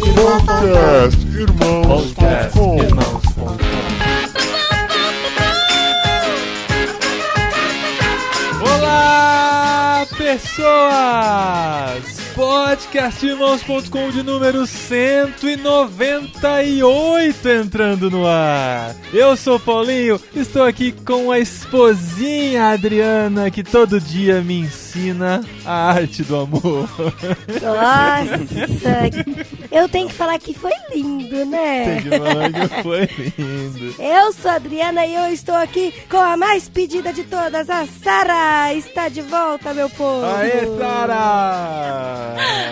Podcastirmãos.com. Olá, pessoas! Podcastirmãos.com de número 198 entrando no ar. Eu sou o Paulinho, estou aqui com a esposinha Adriana, que todo dia me ensina a arte do amor. Nossa, eu tenho que falar que foi lindo, né? Tem que falar que foi lindo. Eu sou a Adriana e eu estou aqui com a mais pedida de todas, a Sara. Está de volta, meu povo. Aê, Sara!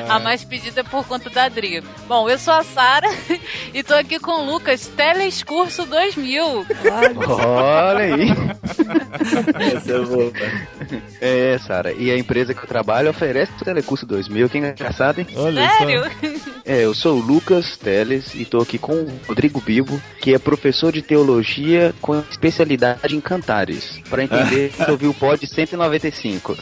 A mais pedida por conta da Adri. Bom, eu sou a Sara e tô aqui com o Lucas, Telescurso 2000. Olha aí. Essa é boa. É, Sara, e a empresa que eu trabalho oferece o Telecurso 2000, que engraçado, hein? Olha Sério? só. Eu sou o Lucas Teles e tô aqui com o Rodrigo Bibo, que é professor de teologia com especialidade em cantares. Pra entender, você ouviu o pod 195.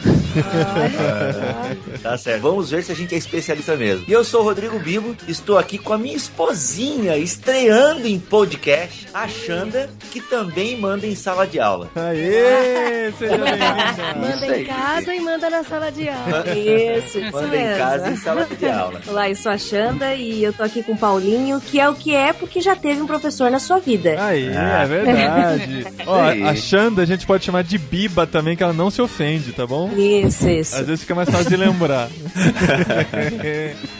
Tá certo, vamos ver se a gente é especialista mesmo. E eu sou o Rodrigo Bibo, estou aqui com a minha esposinha, estreando em podcast, a Xanda, que também manda em sala de aula. Aê, seja bem-vinda. Manda em casa e manda na sala de aula. Isso Manda em mesmo. casa e em sala de aula. Olá, eu sou a Xanda e eu tô aqui com o Paulinho, que é o que é porque já teve um professor na sua vida. Aí, é verdade. Ó, aí. a Xanda a gente pode chamar de Biba também, que ela não se ofende, tá bom? Isso. Às vezes fica mais fácil de lembrar.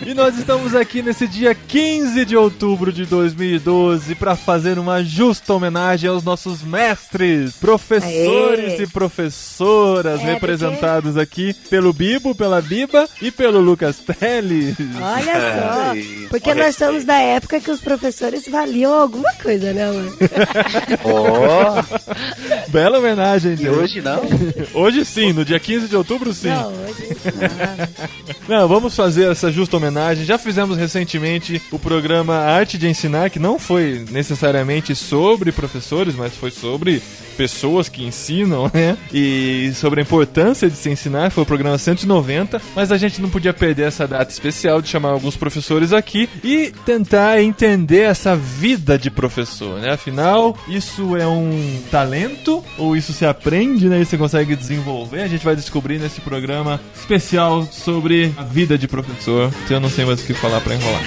E nós estamos aqui nesse dia 15 de outubro de 2012 para fazer uma justa homenagem aos nossos mestres, professores Aê. e professoras representados aqui pelo Bibo, pela Biba e pelo Lucas Teles. Olha só, Aí. porque nós somos da época que os professores valiam alguma coisa, né, amor? Ó, Bela homenagem. e hoje não? Hoje sim, no dia 15 de outubro sim. Não, hoje Não, vamos fazer essa justa homenagem. Já fizemos recentemente o programa Arte de Ensinar, que não foi necessariamente sobre professores, mas foi sobre pessoas que ensinam, né? E sobre a importância de se ensinar, foi o programa 190, mas a gente não podia perder essa data especial de chamar alguns professores aqui e tentar entender essa vida de professor, né? Afinal, isso é um talento ou isso se aprende, né? E você consegue desenvolver? A gente vai descobrir nesse programa especial sobre a vida de professor. Eu não sei mais o que falar pra enrolar.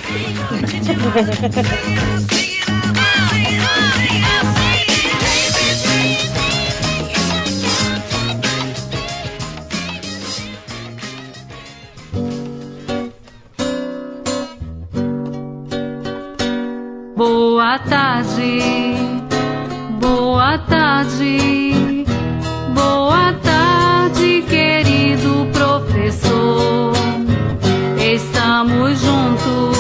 Boa tarde, boa tarde, boa tarde, querido professor. Estamos juntos,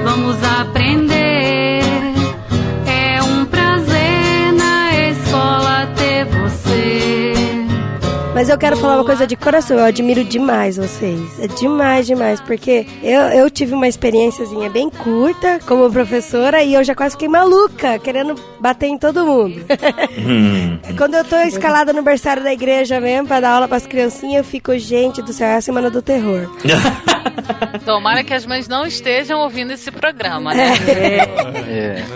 vamos aprender. É um prazer na escola ter você. Mas eu quero falar uma coisa de coração, eu admiro demais vocês. É demais, porque eu tive uma experiênciazinha bem curta como professora e eu já quase fiquei maluca, querendo bater em todo mundo. Quando eu tô escalada no berçário da igreja mesmo, pra dar aula pras criancinhas, eu fico, gente do céu, é a semana do terror. Tomara que as mães não estejam ouvindo esse programa, né?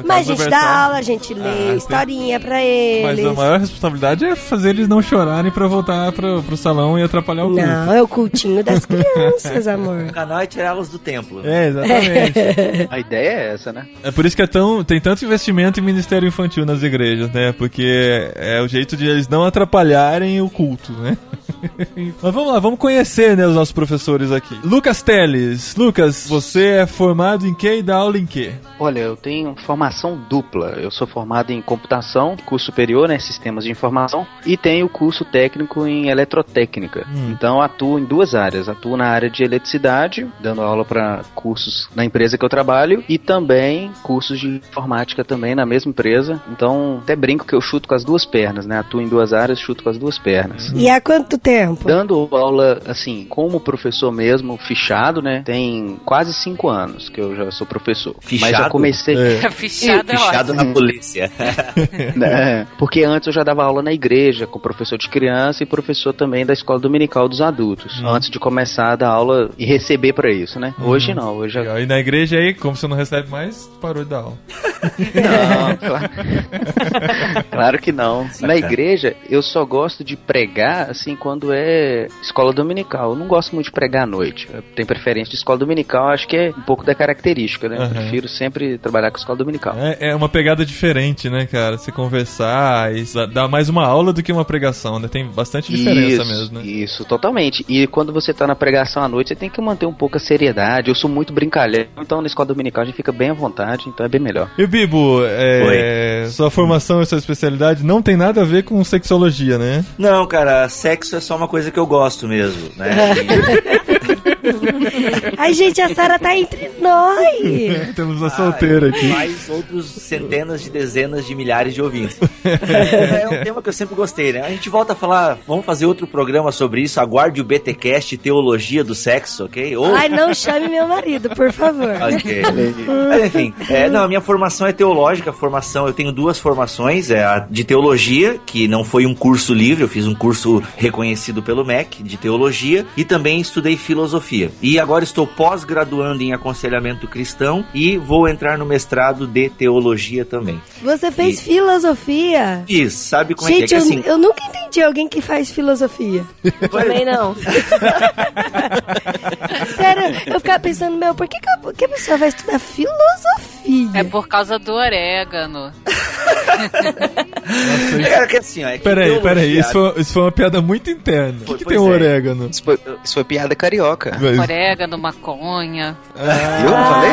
Mas a gente dá aula, a gente lê historinha pra Mas eles. a maior responsabilidade é fazer eles não chorarem pra voltar pro salão e atrapalhar o culto. Não, é o cultinho das crianças, amor. O canal é tirá-los do templo. É, exatamente. A ideia é essa, né? É por isso que tem tanto investimento em ministério infantil nas igrejas, né? Porque é o jeito de eles não atrapalharem o culto, né? Mas vamos lá, vamos conhecer, né, os nossos professores aqui. Lucas Teles. Lucas, você é formado em quê e dá aula em quê? Olha, eu tenho formação dupla. Eu sou formado em computação, curso superior, né, sistemas de informação, e tenho curso técnico em eletrotécnica. Então atuo em duas áreas. Atuo na área de eletricidade, dando aula para cursos na empresa que eu trabalho, e também cursos de informática também na mesma empresa. Então até brinco que eu chuto com as duas pernas, né? Atuo em duas áreas, chuto com as duas pernas. E há quanto tempo tempo? Dando aula, assim, como professor mesmo, fichado, né? Tem quase 5 anos que eu já sou professor. Fichado? Mas eu comecei... Fichado na polícia. Porque antes eu já dava aula na igreja, com professor de criança e professor também da escola dominical dos adultos. Antes de começar a dar aula e receber pra isso, né? Hoje não, hoje já... E na igreja aí, como você não recebe mais, parou de dar aula. Não, claro que não. Na igreja, eu só gosto de pregar, assim, quando é escola dominical. Eu não gosto muito de pregar à noite. Eu tenho preferência de escola dominical, acho que é um pouco da característica, né? Eu prefiro sempre trabalhar com escola dominical. É uma pegada diferente, né, cara? Você conversar e dar mais uma aula do que uma pregação, né? Tem bastante diferença mesmo, né? Isso, totalmente. E quando você tá na pregação à noite, você tem que manter um pouco a seriedade. Eu sou muito brincalhão, então na escola dominical a gente fica bem à vontade, então é bem melhor. E Bibo, sua formação e sua especialidade não tem nada a ver com sexologia, né? Não, cara, sexo é só uma coisa que eu gosto mesmo, né? Ai, gente, a Sara tá entre nós. Temos uma solteira aqui. Mais outros centenas de dezenas de milhares de ouvintes. É um tema que eu sempre gostei, né? A gente volta a falar, vamos fazer outro programa sobre isso, aguarde o BTcast Teologia do Sexo, ok? Ai, não chame meu marido, por favor. Ok. Mas enfim, a minha formação é teológica, eu tenho 2 formações, a de teologia, que não foi um curso livre, eu fiz um curso reconhecido pelo MEC, de teologia, e também estudei filosofia. E agora estou pós-graduando em aconselhamento cristão e vou entrar no mestrado de teologia também. Você fez filosofia? Fiz, sabe como gente, é que é? Assim, eu nunca entendi alguém que faz filosofia. Também não. Sério, eu ficava pensando, por que a pessoa vai estudar filosofia? É por causa do orégano. Cara, que assim, Peraí, isso foi uma piada muito interna. O que tem um orégano? Isso foi piada carioca. Orégano, maconha. Eu não falei?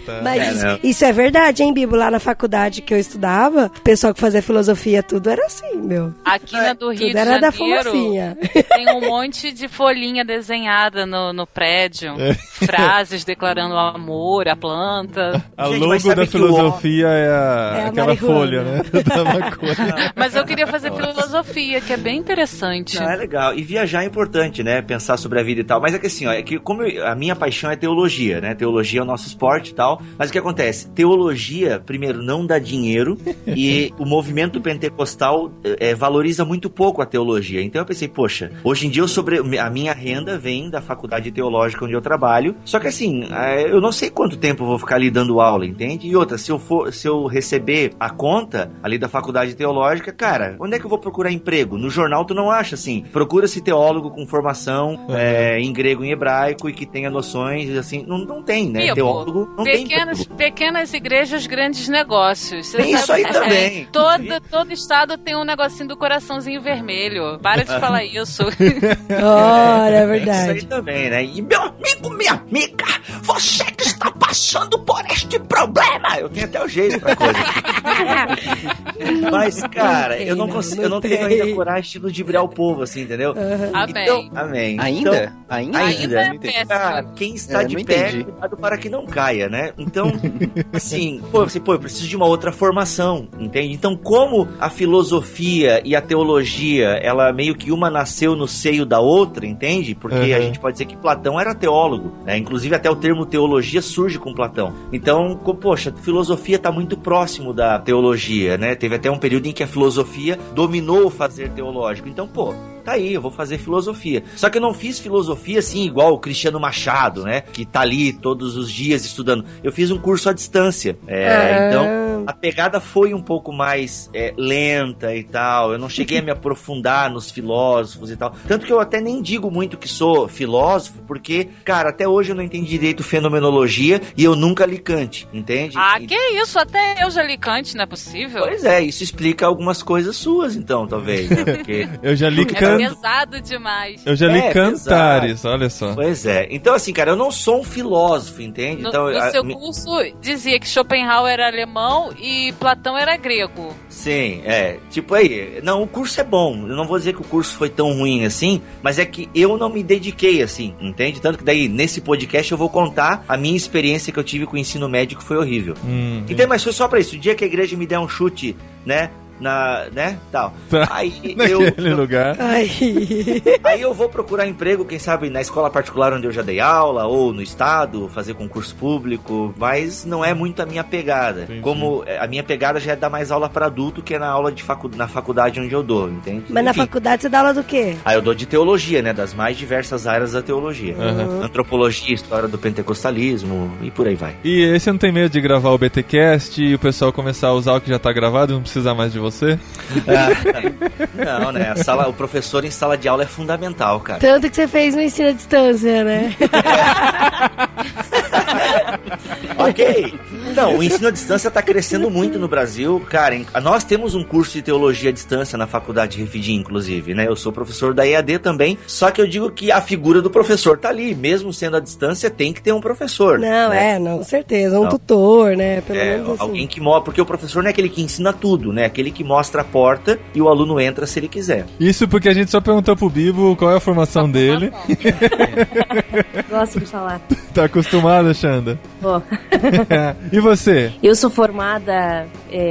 Tá. Mas isso é verdade, hein, Bibo? Lá na faculdade que eu estudava, o pessoal que fazia filosofia, tudo era assim, meu. Aqui na do Rio tudo de era da Janeiro fumacinha. tem um monte de folhinha desenhada no prédio. Frases declarando o amor, a planta. A logo da filosofia é aquela marihuana. folha, né? Da maconha. Mas eu queria fazer filosofia, que é bem interessante. Não, é legal. E viajar é importante, né? Pensar sobre a vida e tal. Mas é que assim, a minha paixão é teologia, né? Teologia é o nosso esporte e tal. Mas o que acontece? Teologia, primeiro, não dá dinheiro e o movimento pentecostal valoriza muito pouco a teologia. Então eu pensei, poxa, hoje em dia a minha renda vem da faculdade teológica onde eu trabalho. Só que assim, eu não sei quanto tempo eu vou ficar ali dando aula, entende? E outra, se eu receber a conta ali da faculdade teológica, cara, onde é que eu vou procurar emprego? No jornal tu não acha assim, procura-se teólogo com formação em grego e em hebraico e que tenha noções, assim, não tem, né? Tipo, teólogo não tem. Pequenas igrejas, grandes negócios. Você tem isso aí também. Todo estado tem um negocinho do coraçãozinho vermelho. Para de falar isso. Olha, é verdade. Isso aí também, né? E meu amigo, minha amiga, você que está passando por este problema, eu tenho até o jeito pra coisa. Mas, cara, eu não tenho ainda coragem de ludibriar o povo, assim, entendeu? Amém. Então, amém. Ainda? Ainda. É péssimo. Cara, quem está de pé, cuidado para que não caia, né? Então, assim, eu preciso de uma outra formação, entende? Então, como a filosofia e a teologia, ela meio que uma nasceu no seio da outra, entende? Porque a gente pode dizer que Platão era teólogo, né? Inclusive até o termo teologia surge com Platão. Então, poxa, a filosofia está muito próximo da teologia, né? Teve até um período em que a filosofia dominou o fazer teológico. Então, tá aí, eu vou fazer filosofia. Só que eu não fiz filosofia assim, igual o Cristiano Machado, né? Que tá ali todos os dias estudando. Eu fiz um curso à distância. Então, a pegada foi um pouco mais lenta e tal. Eu não cheguei a me aprofundar nos filósofos e tal. Tanto que eu até nem digo muito que sou filósofo, porque, cara, até hoje eu não entendi direito fenomenologia e eu nunca li Kant, entende? Que isso? Até eu já li Kant, não é possível? Pois é, isso explica algumas coisas suas, então, talvez, né? Porque... Eu já li Kant. É pesado demais. Eu já li Cantares, olha só. Pois é. Então, assim, cara, eu não sou um filósofo, entende? No Então, seu curso dizia que Schopenhauer era alemão e Platão era grego. Sim, tipo aí, não, o curso é bom, eu não vou dizer que o curso foi tão ruim assim, mas é que eu não me dediquei assim, entende? Tanto que daí, nesse podcast eu vou contar a minha experiência que eu tive com o ensino médio, que foi horrível. Então, mas foi só pra isso, o dia que a igreja me der um chute, né, né, tal. Tá. Aí naquele lugar. Aí eu vou procurar emprego, quem sabe, na escola particular onde eu já dei aula, ou no estado, fazer concurso público, mas não é muito a minha pegada. Entendi. Como a minha pegada já é dar mais aula pra adulto que é na aula na faculdade onde eu dou, entende? Mas na faculdade você dá aula do quê? Aí eu dou de teologia, né, das mais diversas áreas da teologia. Antropologia, história do pentecostalismo e por aí vai. E aí você não tem medo de gravar o BTcast e o pessoal começar a usar o que já tá gravado e não precisar mais de você? Não, né, o professor em sala de aula é fundamental, cara. Tanto que você fez no ensino à distância, né? Ok. Então, o ensino à distância tá crescendo muito no Brasil. Cara, nós temos um curso de teologia à distância na faculdade Refidim, inclusive, né? Eu sou professor da EAD também, só que eu digo que a figura do professor tá ali. Mesmo sendo à distância, tem que ter um professor. Não, né? com certeza. Um tutor, né? Pelo menos assim. Alguém que mostra, porque o professor não é aquele que ensina tudo, né? Aquele que mostra a porta e o aluno entra se ele quiser. Isso porque a gente só perguntou pro Bibo qual é a formação dele. Gosto de falar. Tá acostumado, Xanda? Ó. E você? Eu sou formada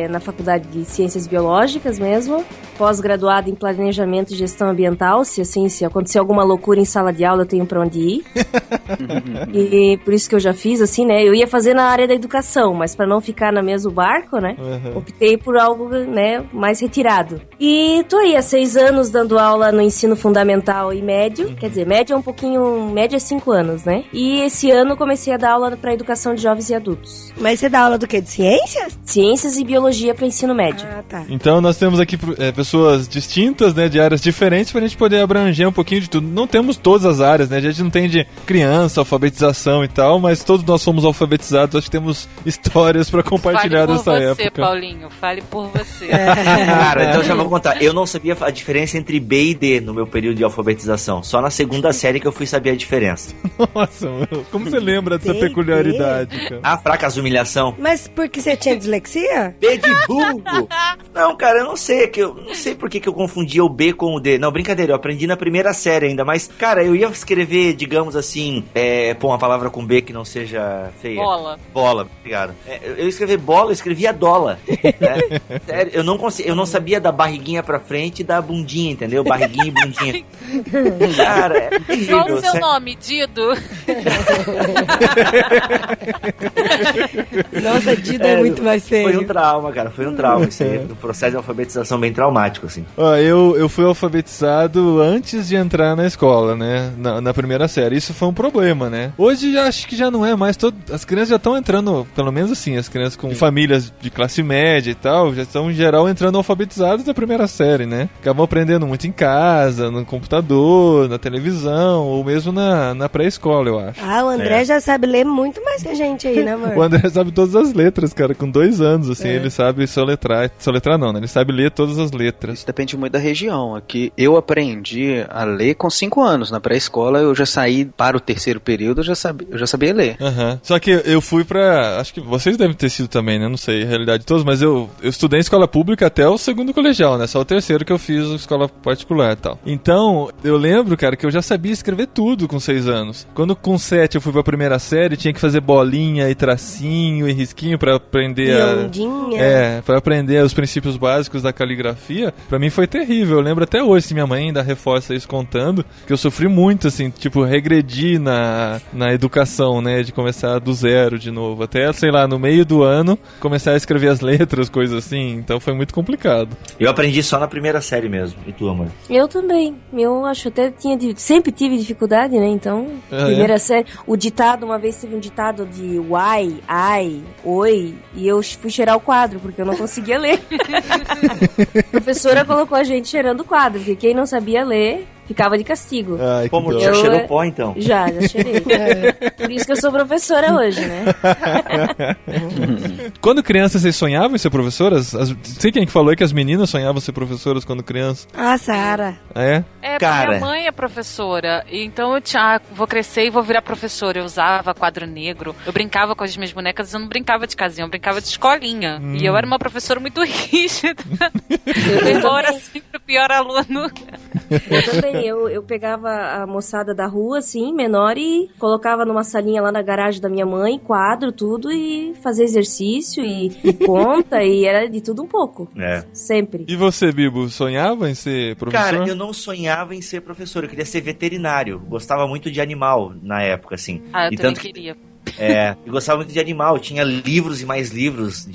na Faculdade de Ciências Biológicas mesmo, pós-graduada em Planejamento e Gestão Ambiental. Se acontecer alguma loucura em sala de aula, eu tenho pra onde ir. E por isso que eu já fiz, assim, né? Eu ia fazer na área da educação, mas pra não ficar no mesmo barco, né? Optei por algo, né, mais retirado. E tô aí há 6 anos dando aula no ensino fundamental e médio. Quer dizer, médio é um pouquinho... Médio é 5 anos, né? E esse ano comecei a dar aula pra educação de jovens e adultos. Mas você dá aula do quê? De ciências? Ciências e biologia para ensino médio. Ah, tá. Então nós temos aqui pessoas distintas, né, de áreas diferentes pra gente poder abranger um pouquinho de tudo. Não temos todas as áreas, né? A gente não tem de criança, alfabetização e tal, mas todos nós somos alfabetizados, acho que temos histórias pra compartilhar dessa época. Fale por você, Paulinho. Fale por você. Cara, então já vou contar. Eu não sabia a diferença entre B e D no meu período de alfabetização. Só na segunda série que eu fui saber a diferença. Nossa, meu, como você lembra dessa peculiaridade, cara? Ah, fracas humilhação. Mas porque você tinha dislexia? B de burro! Não, cara, eu não sei. Eu não sei por que eu confundia o B com o D. Não, brincadeira, eu aprendi na primeira série ainda. Mas, cara, eu ia escrever, digamos assim, pôr uma palavra com B que não seja feia. Bola, obrigado. Eu ia escrever bola, eu escrevia dola. Né? Sério, eu não sabia da barriguinha pra frente e da bundinha, entendeu? Barriguinha e bundinha. Cara, é terrível. Qual o seu nome, Dido? Nossa, Dido é muito mais feio. Foi um trauma, cara. Foi um trauma. Isso aí, um processo de alfabetização bem traumático, assim. Ó, eu fui alfabetizado antes de entrar na escola, né? Na primeira série. Isso foi um problema, né? Hoje acho que já não é mais. As crianças já estão entrando, pelo menos assim, as crianças com famílias de classe média e tal, já estão, em geral, entrando alfabetizadas na primeira série, né? Acabam aprendendo muito em casa, no computador, na televisão, ou mesmo na pré-escola, eu acho. Ah, o André já sabe ler muito mais que a gente aí, né, amor? O André sabe todas as letras, cara. Com 2 anos, assim, ele sabe soletrar. Soletrar não, né? Ele sabe ler todas as letras. Isso depende muito da região. Aqui eu aprendi a ler com 5 anos. Na pré-escola eu já saí para o 3º período, eu já sabia ler. Só que eu fui pra... Acho que vocês devem ter sido também, né? Não sei a realidade de todos, mas eu estudei em escola pública até o 2º colegial, né? Só o 3º que eu fiz escola particular e tal. Então, eu lembro, cara, que eu já sabia escrever tudo com 6 anos. Quando com 7 eu fui pra primeira série, tinha que fazer bolinha e tracinho e risquinho pra aprender pra aprender os princípios básicos da caligrafia. Pra mim foi terrível. Eu lembro até hoje, se minha mãe ainda reforça isso contando, que eu sofri muito, assim, tipo, regredi na educação, né? De começar do zero de novo. Até, sei lá, no meio do ano, começar a escrever as letras, coisas assim. Então foi muito complicado. Eu aprendi só na primeira série mesmo. E tu, amor? Eu também. Eu acho até sempre tive dificuldade, né? Então, primeira série. O ditado, uma vez teve um ditado de uai, ai, oi, e eu fui cheirar o quadro, porque eu não conseguia ler. A professora colocou a gente cheirando o quadro, porque quem não sabia ler ficava de castigo. Ai, como já cheirou pó, então? Já cheirei. Por isso que eu sou professora hoje, né? Quando criança, vocês sonhavam em ser professoras? Sei quem que falou aí que as meninas sonhavam ser professoras quando criança. Ah, Sara. É? Cara, minha mãe é professora, então eu vou crescer e vou virar professora. Eu usava quadro negro, eu brincava com as minhas bonecas, eu não brincava de casinha, eu brincava de escolinha. E eu era uma professora muito rígida. Eu era sempre o pior aluno. Eu também também. Eu pegava a moçada da rua, assim, menor, e colocava numa salinha lá na garagem da minha mãe, quadro, tudo, e fazia exercício e conta, e era de tudo um pouco. Sempre. E você, Bibo, sonhava em ser professor? Cara, eu não sonhava em ser professor, eu queria ser veterinário. Gostava muito de animal na época, assim. Ah, eu também queria. Eu gostava muito de animal, tinha livros e mais livros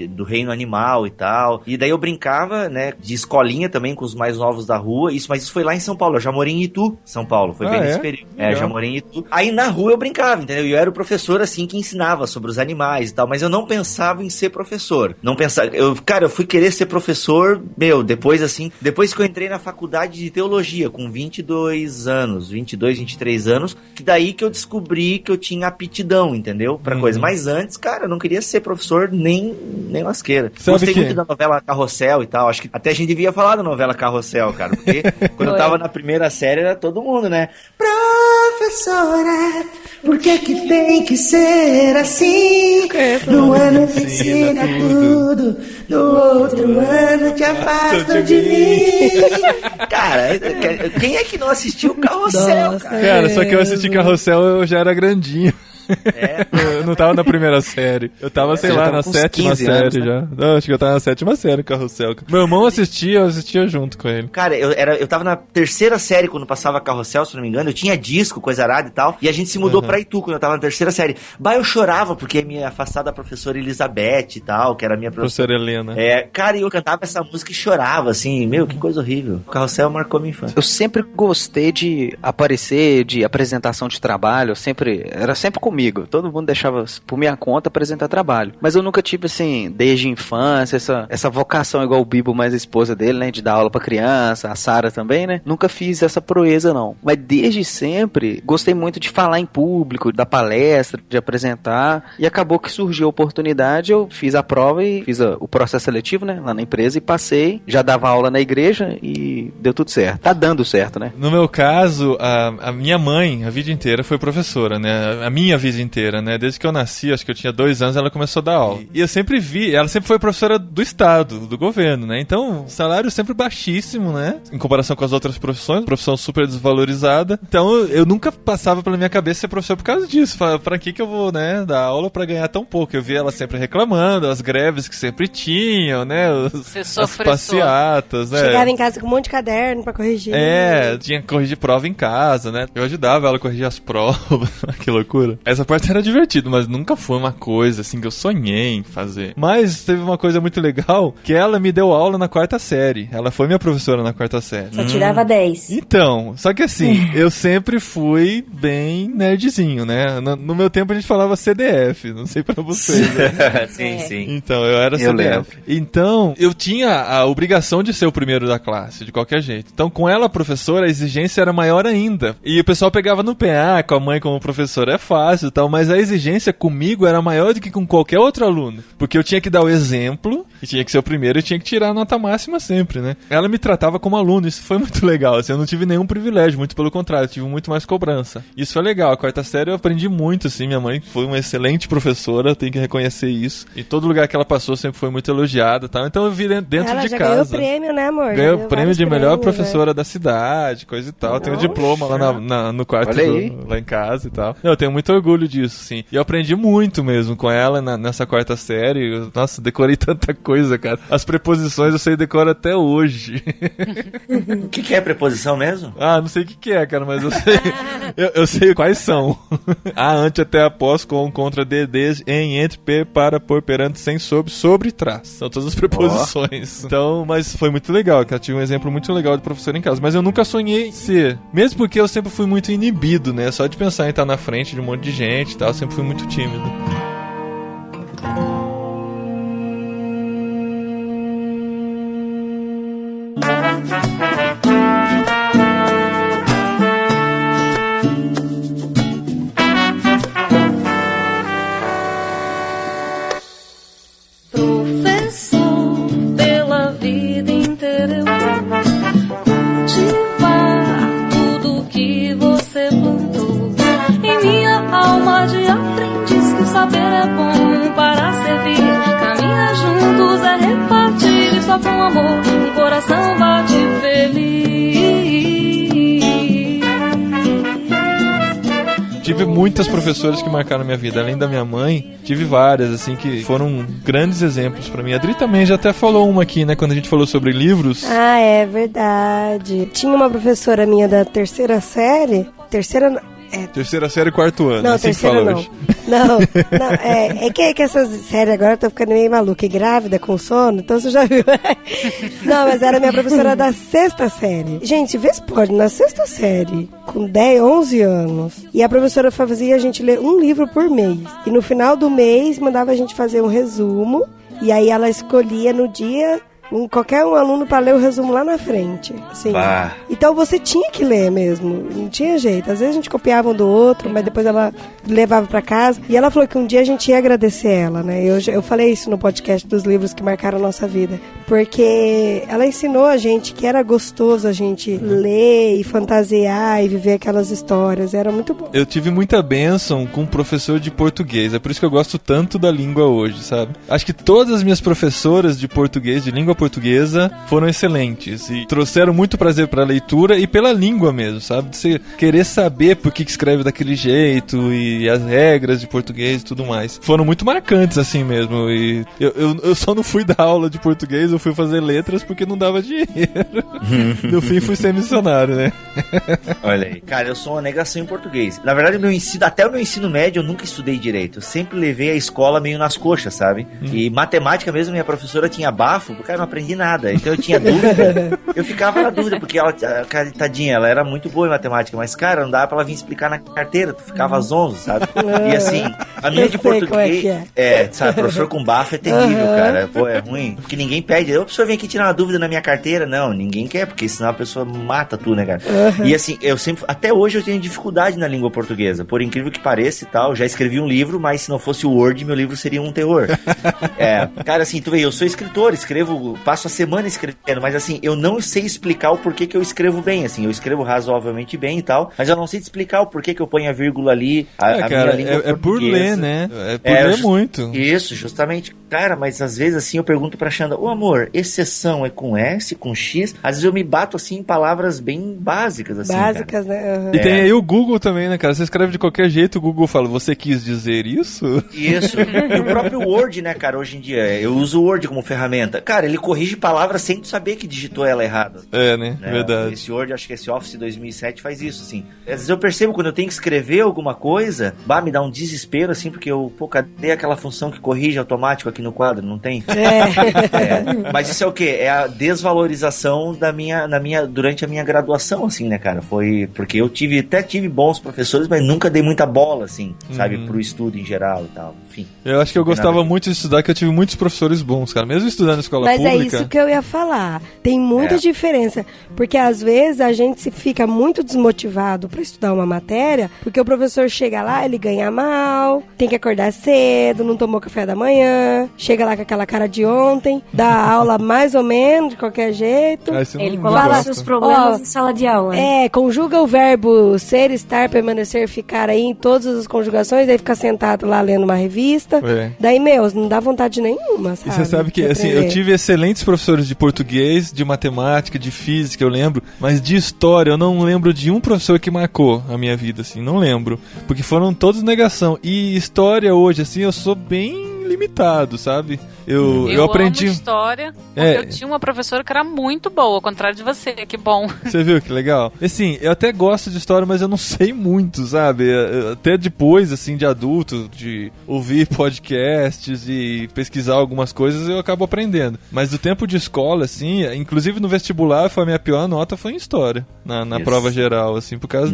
do reino animal e tal. E daí eu brincava, né, de escolinha também com os mais novos da rua. Mas isso foi lá em São Paulo, eu já morei em Itu, São Paulo, foi bem nesse período. Já morei em Itu. Aí na rua eu brincava, entendeu? E eu era o professor, assim, que ensinava sobre os animais e tal, mas eu não pensava em ser professor. Não pensava, eu fui querer ser professor, depois que eu entrei na faculdade de teologia, com 22 anos, 22, 23 anos, que daí que eu descobri que eu tinha aptidão, entendeu? Pra coisa. Mas antes, cara, eu não queria ser professor nem lasqueira. Gostei muito da novela Carrossel e tal. Acho que até a gente devia falar da novela Carrossel, cara. Porque quando eu tava na primeira série era todo mundo, né? Professora, por que tem que ser assim? No ano te ensina tudo, no outro ano te afasta de mim. Cara, quem é que não assistiu Carrossel, Nossa, cara? Cara, só que eu assisti Carrossel, eu já era grandinho. Eu não tava na primeira série. Eu tava, sei lá, na sétima série já. Não, acho que eu tava na sétima série, Carrossel. Meu irmão assistia, eu assistia junto com ele. Cara, eu tava na terceira série quando passava Carrossel, se não me engano. Eu tinha disco, coisa arada e tal. E a gente se mudou pra Itu quando eu tava na terceira série. Eu chorava porque ia me afastar da professora Elizabeth e tal, que era a minha professora. Helena. Cara, e eu cantava essa música e chorava, assim. Meu, que coisa horrível. O Carrossel marcou minha infância. Eu sempre gostei de aparecer, de apresentação de trabalho. Era sempre comigo. Todo mundo deixava por minha conta apresentar trabalho. Mas eu nunca tive, assim, desde a infância, essa vocação igual o Bibo, mais a esposa dele, né? De dar aula pra criança, a Sara também, né? Nunca fiz essa proeza, não. Mas desde sempre, gostei muito de falar em público, dar palestra, de apresentar. E acabou que surgiu a oportunidade, eu fiz a prova e fiz o processo seletivo, né? Lá na empresa e passei. Já dava aula na igreja e deu tudo certo. Tá dando certo, né? No meu caso, a minha mãe, a vida inteira, foi professora, né? A minha vida inteira, né? Desde que eu nasci, acho que eu tinha 2 anos, ela começou a dar aula. E eu sempre vi, ela sempre foi professora do Estado, do governo, né? Então, salário sempre baixíssimo, né? Em comparação com as outras profissões, profissão super desvalorizada. Então, eu nunca passava pela minha cabeça ser professor por causa disso. Pra que eu vou, né, dar aula pra ganhar tão pouco? Eu via ela sempre reclamando, as greves que sempre tinham, né? As passeatas, né? Chegava em casa com um monte de caderno pra corrigir. Tinha que corrigir prova em casa, né? Eu ajudava ela a corrigir as provas. Que loucura. Essa parte era divertida, mas nunca foi uma coisa assim que eu sonhei em fazer. Mas teve uma coisa muito legal, que ela me deu aula na 4ª série. Ela foi minha professora na 4ª série. Só tirava 10. Então, só que assim, eu sempre fui bem nerdzinho, né? No meu tempo a gente falava CDF, não sei pra vocês. Né? Sim. Então, eu era CDF. Então, eu tinha a obrigação de ser o primeiro da classe, de qualquer jeito. Então, com ela, professora, a exigência era maior ainda. E o pessoal pegava no pé, com a mãe como professora é fácil e tal, mas a exigência comigo era maior do que com qualquer outro aluno. Porque eu tinha que dar o exemplo, e tinha que ser o primeiro, e tinha que tirar a nota máxima sempre, né? Ela me tratava como aluno, isso foi muito legal, assim, eu não tive nenhum privilégio, muito pelo contrário, eu tive muito mais cobrança. Isso foi legal, a 4ª série eu aprendi muito, assim, minha mãe foi uma excelente professora, eu tenho que reconhecer isso. E todo lugar que ela passou sempre foi muito elogiada e tal, então eu vi dentro ela de já casa. Ganhou prêmio, né, amor? Ganhou o prêmio de melhor prêmios, professora da cidade, coisa e tal. Tenho um diploma lá no quarto lá em casa e tal. Eu tenho muito orgulho disso, sim. E eu aprendi muito mesmo com ela nessa 4ª série. Nossa, decorei tanta coisa, cara. As preposições eu sei decorar até hoje. O que é preposição mesmo? Não sei o que é, cara, mas eu sei. eu sei quais são. Ante, até, após, com, contra, de, desde, em, entre, para, por, perante, sem, sobre, trás. São todas as preposições. Então, mas foi muito legal, que eu tive um exemplo muito legal de professor em casa. Mas eu nunca sonhei ser. Mesmo porque eu sempre fui muito inibido, né? Só de pensar em estar na frente de um monte de gente e tal, eu sempre fui muito tímido. Professor, pela vida inteira eu vou cultivar tudo que você plantou em minha alma de aprendiz, que o saber é bom para servir. Caminhar juntos é repartir, e só com amor o coração bate feliz. muitas professoras que marcaram minha vida. Além da minha mãe, tive várias, assim, que foram grandes exemplos pra mim. A Adri também já até falou uma aqui, né, quando a gente falou sobre livros. Ah, é verdade. Tinha uma professora minha da terceira série. Terceira série, quarto ano. Não, assim terceira que fala não. hoje. Não, é que essas séries agora eu tô ficando meio maluca. E grávida, com sono, então você já viu. Não, mas era minha professora da sexta série. Gente, vê se pode, na sexta série, com 10, 11 anos. E a professora fazia a gente ler um livro por mês. E no final do mês, mandava a gente fazer um resumo. E aí ela escolhia no dia... qualquer um aluno para ler o resumo lá na frente. Assim. Então você tinha que ler mesmo, não tinha jeito. Às vezes a gente copiava um do outro, mas depois ela levava para casa. E ela falou que um dia a gente ia agradecer ela, né? Eu falei isso no podcast dos livros que marcaram a nossa vida. Porque ela ensinou a gente que era gostoso a gente ler e fantasiar e viver aquelas histórias. Era muito bom. Eu tive muita bênção com um professor de português. É por isso que eu gosto tanto da língua hoje, sabe? Acho que todas as minhas professoras de português, de língua portuguesa, foram excelentes e trouxeram muito prazer pra leitura e pela língua mesmo, sabe? De você querer saber por que escreve daquele jeito e as regras de português e tudo mais. Foram muito marcantes assim mesmo. E eu só não fui dar aula de português, eu fui fazer letras porque não dava dinheiro. No fim fui ser missionário, né? Olha aí. Cara, eu sou uma negação em português. Na verdade, até o meu ensino médio eu nunca estudei direito. Eu sempre levei a escola meio nas coxas, sabe? E matemática mesmo, minha professora tinha bafo, porque eu não aprendi nada. Então eu tinha dúvida. Eu ficava na dúvida, porque ela, tadinha, ela era muito boa em matemática, mas, cara, não dava pra ela vir explicar na carteira. Tu ficava zonzo, sabe? E assim, a minha de português... sabe, professor com bafo é terrível, cara. Pô, é ruim. Porque ninguém pede. O professor vem aqui tirar uma dúvida na minha carteira. Não, ninguém quer, porque senão a pessoa mata tu, né, cara? E assim, eu sempre... Até hoje eu tenho dificuldade na língua portuguesa. Por incrível que pareça e tal. Já escrevi um livro, mas se não fosse o Word, meu livro seria um terror. Cara, assim, tu vê, eu sou escritor, passo a semana escrevendo, mas assim, eu não sei explicar o porquê que eu escrevo bem, assim, eu escrevo razoavelmente bem e tal, mas eu não sei explicar o porquê que eu ponho a vírgula ali, a cara, minha língua é por ler, né? É por ler muito. Isso, justamente. Cara, mas às vezes assim eu pergunto pra Xanda, amor, exceção é com S, com X? Às vezes eu me bato assim em palavras bem básicas, assim, básicas, cara. Né? E tem aí o Google também, né, cara? Você escreve de qualquer jeito, o Google fala, você quis dizer isso? Isso. E o próprio Word, né, cara, hoje em dia, eu uso o Word como ferramenta. Cara, ele corrige palavras sem tu saber que digitou ela errada. Né? Verdade. Esse Word, acho que esse Office 2007 faz isso, assim. Às vezes eu percebo quando eu tenho que escrever alguma coisa, me dá um desespero, assim, porque cadê aquela função que corrige automático aqui no quadro? Não tem? Mas isso é o quê? É a desvalorização durante a minha graduação, assim, né, cara? Foi porque eu até tive bons professores, mas nunca dei muita bola, assim, sabe? Pro estudo em geral e tal, enfim. Eu acho que eu gostava muito de estudar, que eu tive muitos professores bons, cara. Mesmo estudando em escola mas pública. Mas é isso que eu ia falar. Tem muita diferença. Porque às vezes a gente fica muito desmotivado pra estudar uma matéria, porque o professor chega lá, ele ganha mal, tem que acordar cedo, não tomou café da manhã, chega lá com aquela cara de ontem, dá aula mais ou menos, de qualquer jeito. Ele coloca seus problemas em sala de aula. Conjuga o verbo ser, estar, permanecer, ficar aí em todas as conjugações, aí fica sentado lá lendo uma revista. Daí, não dá vontade nenhuma, sabe? E você sabe que, assim, eu tive excelentes professores de português, de matemática, de física, eu lembro, mas de história eu não lembro de um professor que marcou a minha vida, assim, não lembro. Porque foram todos negação. E história hoje, assim, eu sou bem limitado, sabe? Eu aprendi amo história, porque eu tinha uma professora que era muito boa, ao contrário de você, que bom. Você viu que legal? Assim, eu até gosto de história, mas eu não sei muito, sabe? Até depois, assim, de adulto, de ouvir podcasts e pesquisar algumas coisas, eu acabo aprendendo. Mas do tempo de escola, assim, inclusive no vestibular, a minha pior nota foi em história, na prova geral, assim, por causa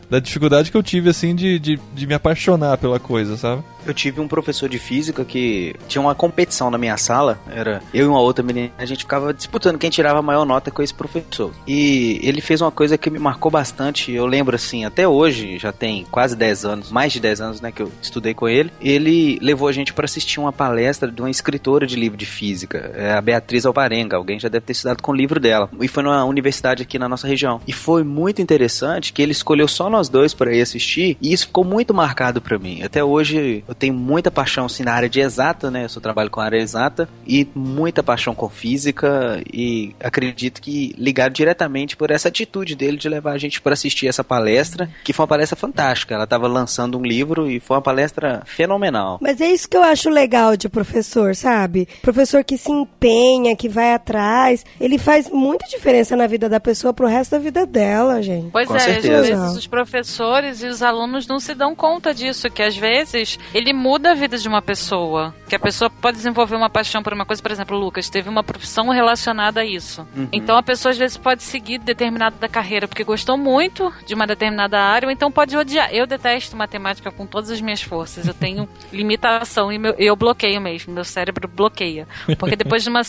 da dificuldade que eu tive, assim, de me apaixonar pela coisa, sabe? Eu tive um professor de física que tinha uma competição na minha sala, era eu e uma outra menina, a gente ficava disputando quem tirava a maior nota com esse professor. E ele fez uma coisa que me marcou bastante, eu lembro assim, até hoje, já tem quase 10 anos, mais de 10 anos, né, que eu estudei com ele. Ele levou a gente para assistir uma palestra de uma escritora de livro de física, a Beatriz Alvarenga, alguém já deve ter estudado com o livro dela. E foi numa universidade aqui na nossa região. E foi muito interessante que ele escolheu só nós dois por aí assistir, e isso ficou muito marcado pra mim. Até hoje eu tenho muita paixão assim, na área de exata, né? Eu só trabalho com a área exata, e muita paixão com física, e acredito que ligado diretamente por essa atitude dele de levar a gente para assistir essa palestra, que foi uma palestra fantástica. Ela estava lançando um livro e foi uma palestra fenomenal. Mas é isso que eu acho legal de professor, sabe? Professor que se empenha, que vai atrás, ele faz muita diferença na vida da pessoa pro resto da vida dela, gente. Pois Com é, certeza. às vezes os professores e os alunos não se dão conta disso, que às vezes ele muda a vida de uma pessoa, que a pessoa pode desenvolver uma paixão por uma coisa. Por exemplo, o Lucas teve uma profissão relacionada a isso. Então a pessoa às vezes pode seguir determinada carreira porque gostou muito de uma determinada área, ou então pode odiar. Eu detesto matemática com todas as minhas forças, eu tenho limitação e eu bloqueio mesmo, meu cérebro bloqueia. Porque depois de uma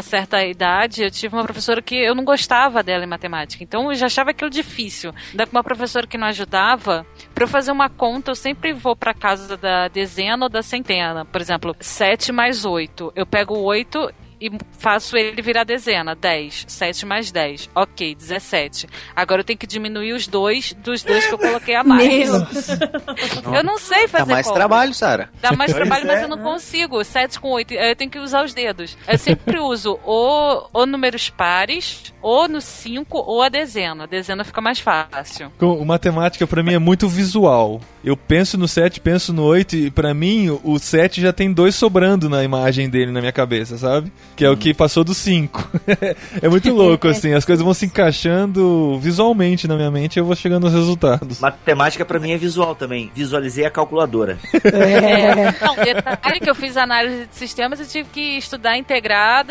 certa idade, eu tive uma professora que eu não gostava dela em matemática, então eu já achava aquilo difícil. Ainda com uma professora que não ajudava, para eu fazer uma conta, eu sempre vou para casa da dezena ou da centena. Por exemplo, 7 mais 8. Eu pego o 8 e faço ele virar dezena, 10, 7 mais 10, ok, 17. Agora eu tenho que diminuir os dois dos dois que eu coloquei a mais. Eu não sei fazer Dá mais conta. trabalho, Sara. Dá mais trabalho, mas eu né? não consigo. 7 com 8, eu tenho que usar os dedos. Eu sempre uso ou números pares, ou no 5, ou a dezena. A dezena fica mais fácil. O matemática pra mim é muito visual. Eu penso no 7, penso no 8 e pra mim o 7 já tem 2 sobrando na imagem dele na minha cabeça, sabe? Que é o que passou do 5. É muito louco, assim. As coisas vão se encaixando visualmente na minha mente e eu vou chegando aos resultados. Matemática pra mim é visual também. Visualizei a calculadora. Não, detalhe que eu fiz análise de sistemas e tive que estudar integral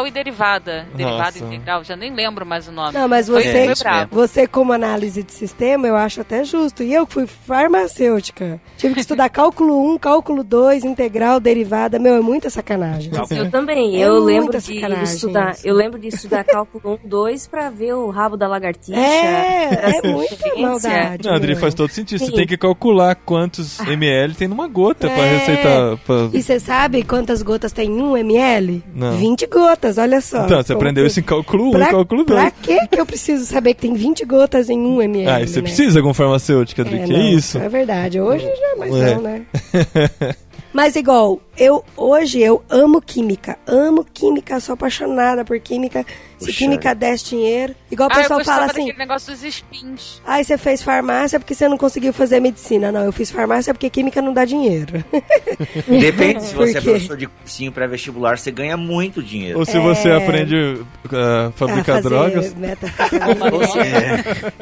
e derivada. Derivada e integral, já nem lembro mais o nome. Não, mas você como análise de sistema, eu acho até justo. E eu fui farmacêutica. Tive que estudar cálculo 1, cálculo 2, integral, derivada. Meu, é muita sacanagem. Eu também. É Eu lembro muita de sacanagem estudar. isso. Eu lembro de estudar cálculo 1, 2 pra ver o rabo da lagartixa. É muita maldade. Não, Adri, meu. faz todo sentido. Você Sim. tem que calcular quantos ml tem numa gota pra receitar. E você sabe quantas gotas tem em 1 ml? Não. 20 gotas, olha só. Então, você aprendeu isso em cálculo 1 e cálculo 2. Pra que eu preciso saber que tem 20 gotas em 1 ml? Ah, e você né? precisa com farmacêutica, Adri, que não, é isso? É verdade, hoje já, mas É. não, né? Mas igual, hoje eu amo química, sou apaixonada por química. Se Puxa. química desse dinheiro, igual o Eu pessoal gostava fala assim, daquele negócio dos spins. aí você fez farmácia porque você não conseguiu fazer medicina. Não, eu fiz farmácia porque química não dá dinheiro. Depende, se você Por é quê? professor de cursinho pré-vestibular, você ganha muito dinheiro. Ou se você aprende a fabricar fazer drogas.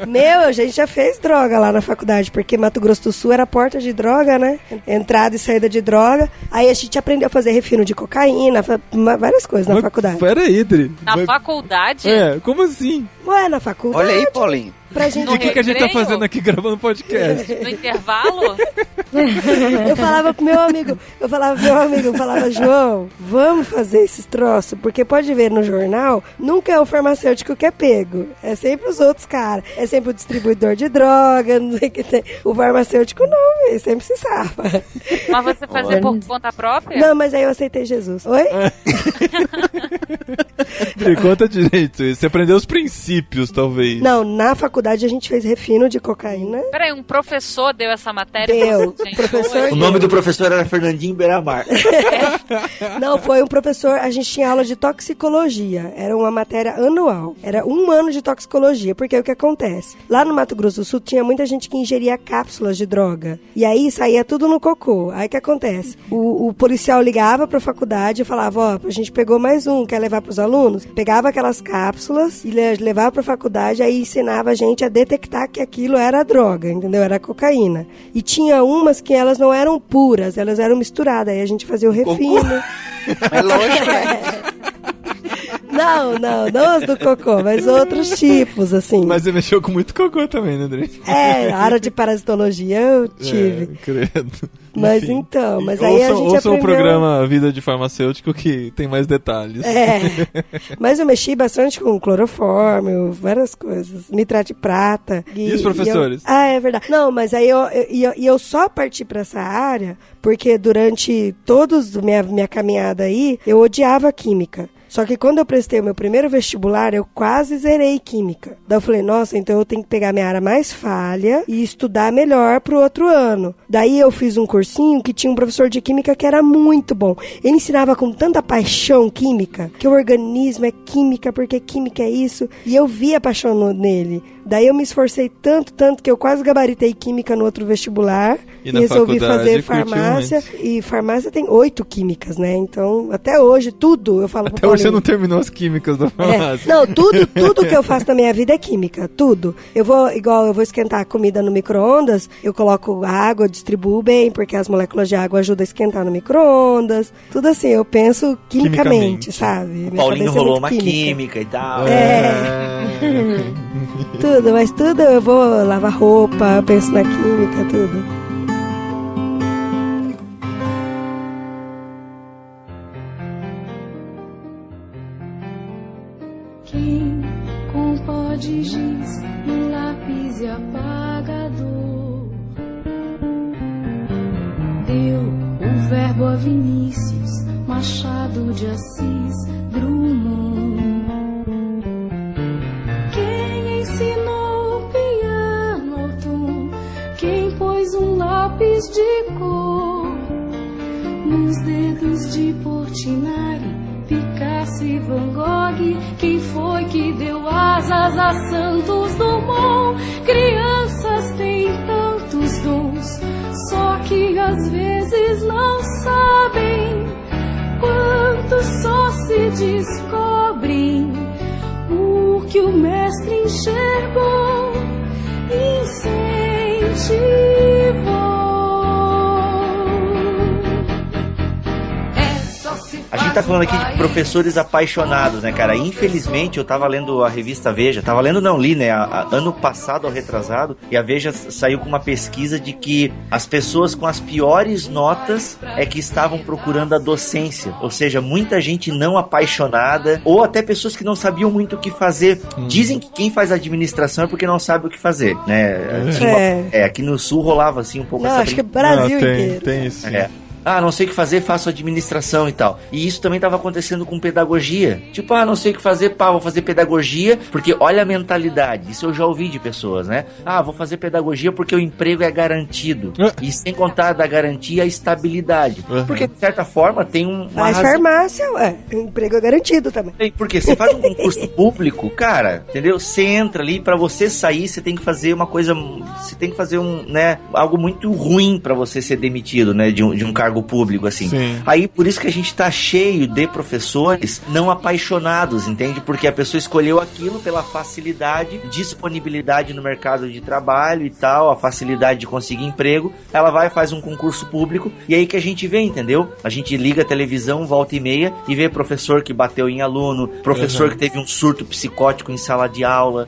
Meu, a gente já fez droga lá na faculdade, porque Mato Grosso do Sul era porta de droga, né? Entrada e saída de droga. Aí a gente aprendeu a fazer refino de cocaína, várias coisas na faculdade. Peraí, Adri. Na faculdade? Como assim? Ué, na faculdade. Olha aí, Paulinho. Pra gente... E o que a gente tá recreio? fazendo aqui gravando podcast? No intervalo? Eu falava pro meu amigo, João, vamos fazer esses troços, porque pode ver no jornal, nunca é o farmacêutico que é pego, é sempre os outros caras, é sempre o distribuidor de droga, não sei o que tem. O farmacêutico não, ele sempre se safa. Mas você fazia por conta própria? Não, mas aí eu aceitei Jesus. Oi? Adri, conta direito. Você aprendeu os princípios, talvez. Não, na faculdade a gente fez refino de cocaína. Peraí, um professor deu essa matéria? Deu. Gente, Professor O nome do professor era Fernandinho Beiramar. Não, foi um professor, a gente tinha aula de toxicologia, era uma matéria anual, era 1 ano de toxicologia, porque o que acontece? Lá no Mato Grosso do Sul tinha muita gente que ingeria cápsulas de droga, e aí saía tudo no cocô. Aí o que acontece? O policial ligava pra faculdade e falava, ó, a gente pegou mais um, quer levar pros alunos? Pegava aquelas cápsulas e levava pra faculdade, aí ensinava a gente a detectar que aquilo era droga, entendeu? Era cocaína. E tinha umas que elas não eram puras, elas eram misturadas, aí a gente fazia o refino. É lógico, né? Não as do cocô, mas outros tipos, assim. Mas você mexeu com muito cocô também, né, Adri? A área de parasitologia eu tive. Credo. Mas Enfim. então, mas aí a gente ouçam aprendeu... o programa Vida de Farmacêutico que tem mais detalhes. Mas eu mexi bastante com clorofórmio, várias coisas. Nitrato de prata. E os professores? É verdade. Não, mas aí eu só parti pra essa área porque durante toda minha caminhada aí, eu odiava química. Só que quando eu prestei o meu primeiro vestibular, eu quase zerei química. Daí eu falei, nossa, então eu tenho que pegar minha área mais falha e estudar melhor pro outro ano. Daí eu fiz um cursinho que tinha um professor de química que era muito bom. Ele ensinava com tanta paixão química, que o organismo é química, porque química é isso. E eu vi a paixão nele. Daí eu me esforcei tanto que eu quase gabaritei química no outro vestibular. E resolvi fazer farmácia. E farmácia tem 8 químicas, né? Então, até hoje, tudo eu falo até hoje você não terminou as químicas da farmácia. Não, tudo que eu faço na minha vida é química. Tudo. Eu vou esquentar a comida no micro-ondas, eu coloco água, distribuo bem, porque as moléculas de água ajudam a esquentar no micro-ondas. Tudo assim, eu penso quimicamente, sabe? O Paulinho rolou uma química e tal. Tudo, mas tudo eu vou lavar roupa, eu penso na química, tudo. Quem com pó de giz no lápis e apagador deu o verbo a Vinícius, Machado de Assis, Drummond. Quem ensinou o piano ao tom? Quem pôs um lápis de cor nos dedos de Portinari, Picasso e Van Gogh? Quem foi que deu asas a Santos Dumont? Crianças têm tantos dons, só que às vezes não sabem quanto só se descobrem. O que o mestre enxergou, incentivou. A gente tá falando aqui de professores apaixonados, né, cara? Infelizmente, eu tava lendo a revista Veja, li, né, ano passado ou retrasado, e a Veja saiu com uma pesquisa de que as pessoas com as piores notas é que estavam procurando a docência, ou seja, muita gente não apaixonada, ou até pessoas que não sabiam muito o que fazer. Dizem que quem faz administração é porque não sabe o que fazer, né? Aqui no Sul rolava assim um pouco essa acho que Brasil inteiro. Tem isso. Não sei o que fazer, faço administração e tal. E isso também estava acontecendo com pedagogia. Tipo, não sei o que fazer, vou fazer pedagogia, porque olha a mentalidade. Isso eu já ouvi de pessoas, né? Vou fazer pedagogia porque o emprego é garantido. E sem contar da garantia, a estabilidade. Porque, de certa forma, tem Faz farmácia, o emprego é garantido também. Porque você faz um concurso público, cara, entendeu? Você entra ali, pra você sair, você tem que fazer uma coisa, você tem que fazer algo muito ruim pra você ser demitido, né? De um cargo público, assim. Sim. Aí, por isso que a gente tá cheio de professores não apaixonados, entende? Porque a pessoa escolheu aquilo pela facilidade, disponibilidade no mercado de trabalho e tal, a facilidade de conseguir emprego. Ela vai e faz um concurso público, e aí que a gente vê, entendeu? A gente liga a televisão, volta e meia, e vê professor que bateu em aluno, professor que teve um surto psicótico em sala de aula.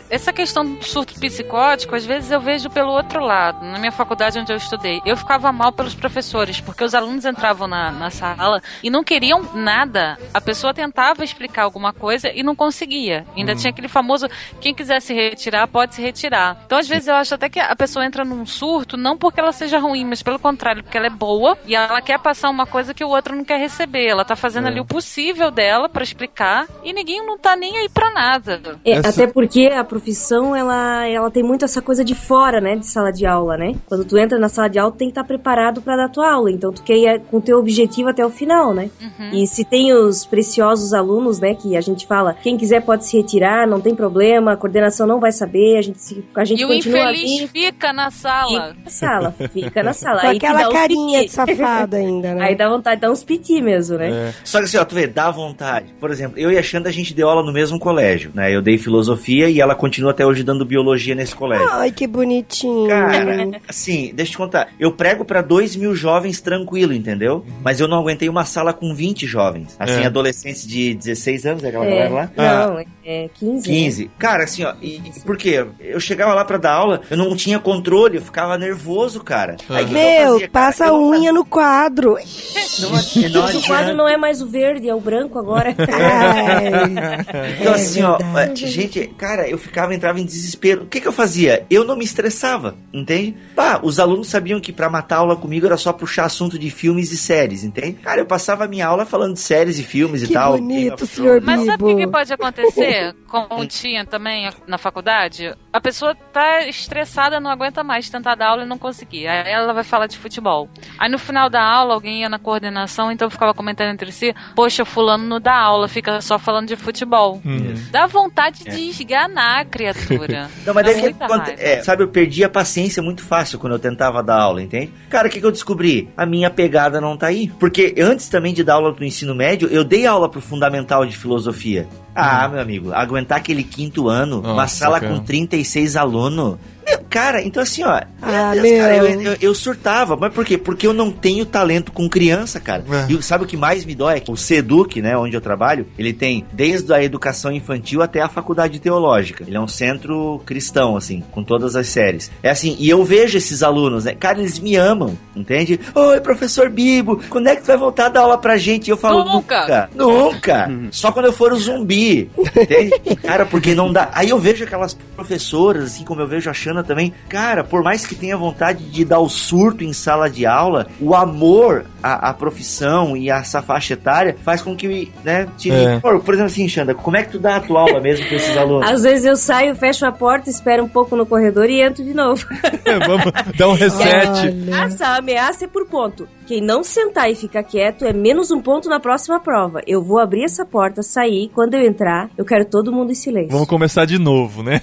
Essa questão do surto psicótico, às vezes eu vejo pelo outro lado. Na minha faculdade onde eu estudei, eu ficava mal pelos professores, porque os alunos entravam na sala e não queriam nada. A pessoa tentava explicar alguma coisa e não conseguia. Ainda tinha aquele famoso, quem quiser se retirar, pode se retirar. Então, às vezes, eu acho até que a pessoa entra num surto, não porque ela seja ruim, mas pelo contrário, porque ela é boa e ela quer passar uma coisa que o outro não quer receber. Ela tá fazendo ali o possível dela pra explicar e ninguém não tá nem aí pra nada. Até porque a profissão, ela tem muito essa coisa de fora, né, de sala de aula, né? Quando tu entra na sala de aula, tu tem que estar preparado pra dar tua aula, então tu quer ir com o teu objetivo até o final, né? E se tem os preciosos alunos, né, que a gente fala, quem quiser pode se retirar, não tem problema, a coordenação não vai saber, a gente e o infeliz fica na sala. Fica na sala. Com aquela carinha de safado ainda, né? Aí dá vontade de dar uns piti mesmo, né? Só que assim, tu vê, dá vontade. Por exemplo, eu e a Xanda, a gente deu aula no mesmo colégio, né? Eu dei filosofia e ela continua até hoje dando biologia nesse colégio. Ai, que bonitinho. Cara, assim, deixa eu te contar. Eu prego pra 2.000 jovens tranquilo, entendeu? Mas eu não aguentei uma sala com 20 jovens. Assim, adolescentes de 16 anos, aquela galera lá? Não, 15. 15. Né? Cara, assim, por quê? Eu chegava lá pra dar aula, eu não tinha controle, eu ficava nervoso, cara. Aí, passa a unha no quadro. O quadro não é mais o verde, é o branco agora. Então, assim, gente, cara, eu entrava em desespero. O que eu fazia? Eu não me estressava, entende? Os alunos sabiam que pra matar a aula comigo era só puxar assunto de filmes e séries, entende? Cara, eu passava a minha aula falando de séries e filmes e tal. Que bonito, senhor Bibo. Mas sabe o que pode acontecer, como tinha também na faculdade? A pessoa tá estressada, não aguenta mais tentar dar aula e não conseguir. Aí ela vai falar de futebol. Aí no final da aula, alguém ia na coordenação, então ficava comentando entre si, poxa, fulano não dá aula, fica só falando de futebol. Dá vontade de esganar a criatura. Não, mas sabe, eu perdi a paciência muito fácil quando eu tentava dar aula, entende? Cara, o que eu descobri? A minha pegada não tá aí. Porque antes também de dar aula no ensino médio, eu dei aula pro fundamental de filosofia. Meu amigo, aguentar aquele 5º ano, uma sala com 36 alunos... Cara, então assim, ó, cara, eu surtava, mas por quê? Porque eu não tenho talento com criança, cara. E sabe o que mais me dói? O CEDUC, né, onde eu trabalho, ele tem desde a educação infantil até a faculdade teológica. Ele é um centro cristão, assim, com todas as séries. É assim, e eu vejo esses alunos, né, cara, eles me amam, entende? Oi, professor Bibo, quando é que tu vai voltar a dar aula pra gente? E eu falo, nunca. Só quando eu for o zumbi, entende? Cara, porque não dá. Aí eu vejo aquelas professoras, assim, como eu vejo a Xana também, cara, por mais que tenha vontade de dar o surto em sala de aula, o amor à profissão e a essa faixa etária faz com que, né, por exemplo assim, Xanda, como é que tu dá a tua aula mesmo com esses alunos? Às vezes eu saio, fecho a porta, espero um pouco no corredor e entro de novo. Vamos dar um reset. A ameaça é por ponto. Quem não sentar e ficar quieto é menos um ponto na próxima prova. Eu vou abrir essa porta, sair, quando eu entrar, eu quero todo mundo em silêncio. Vamos começar de novo, né?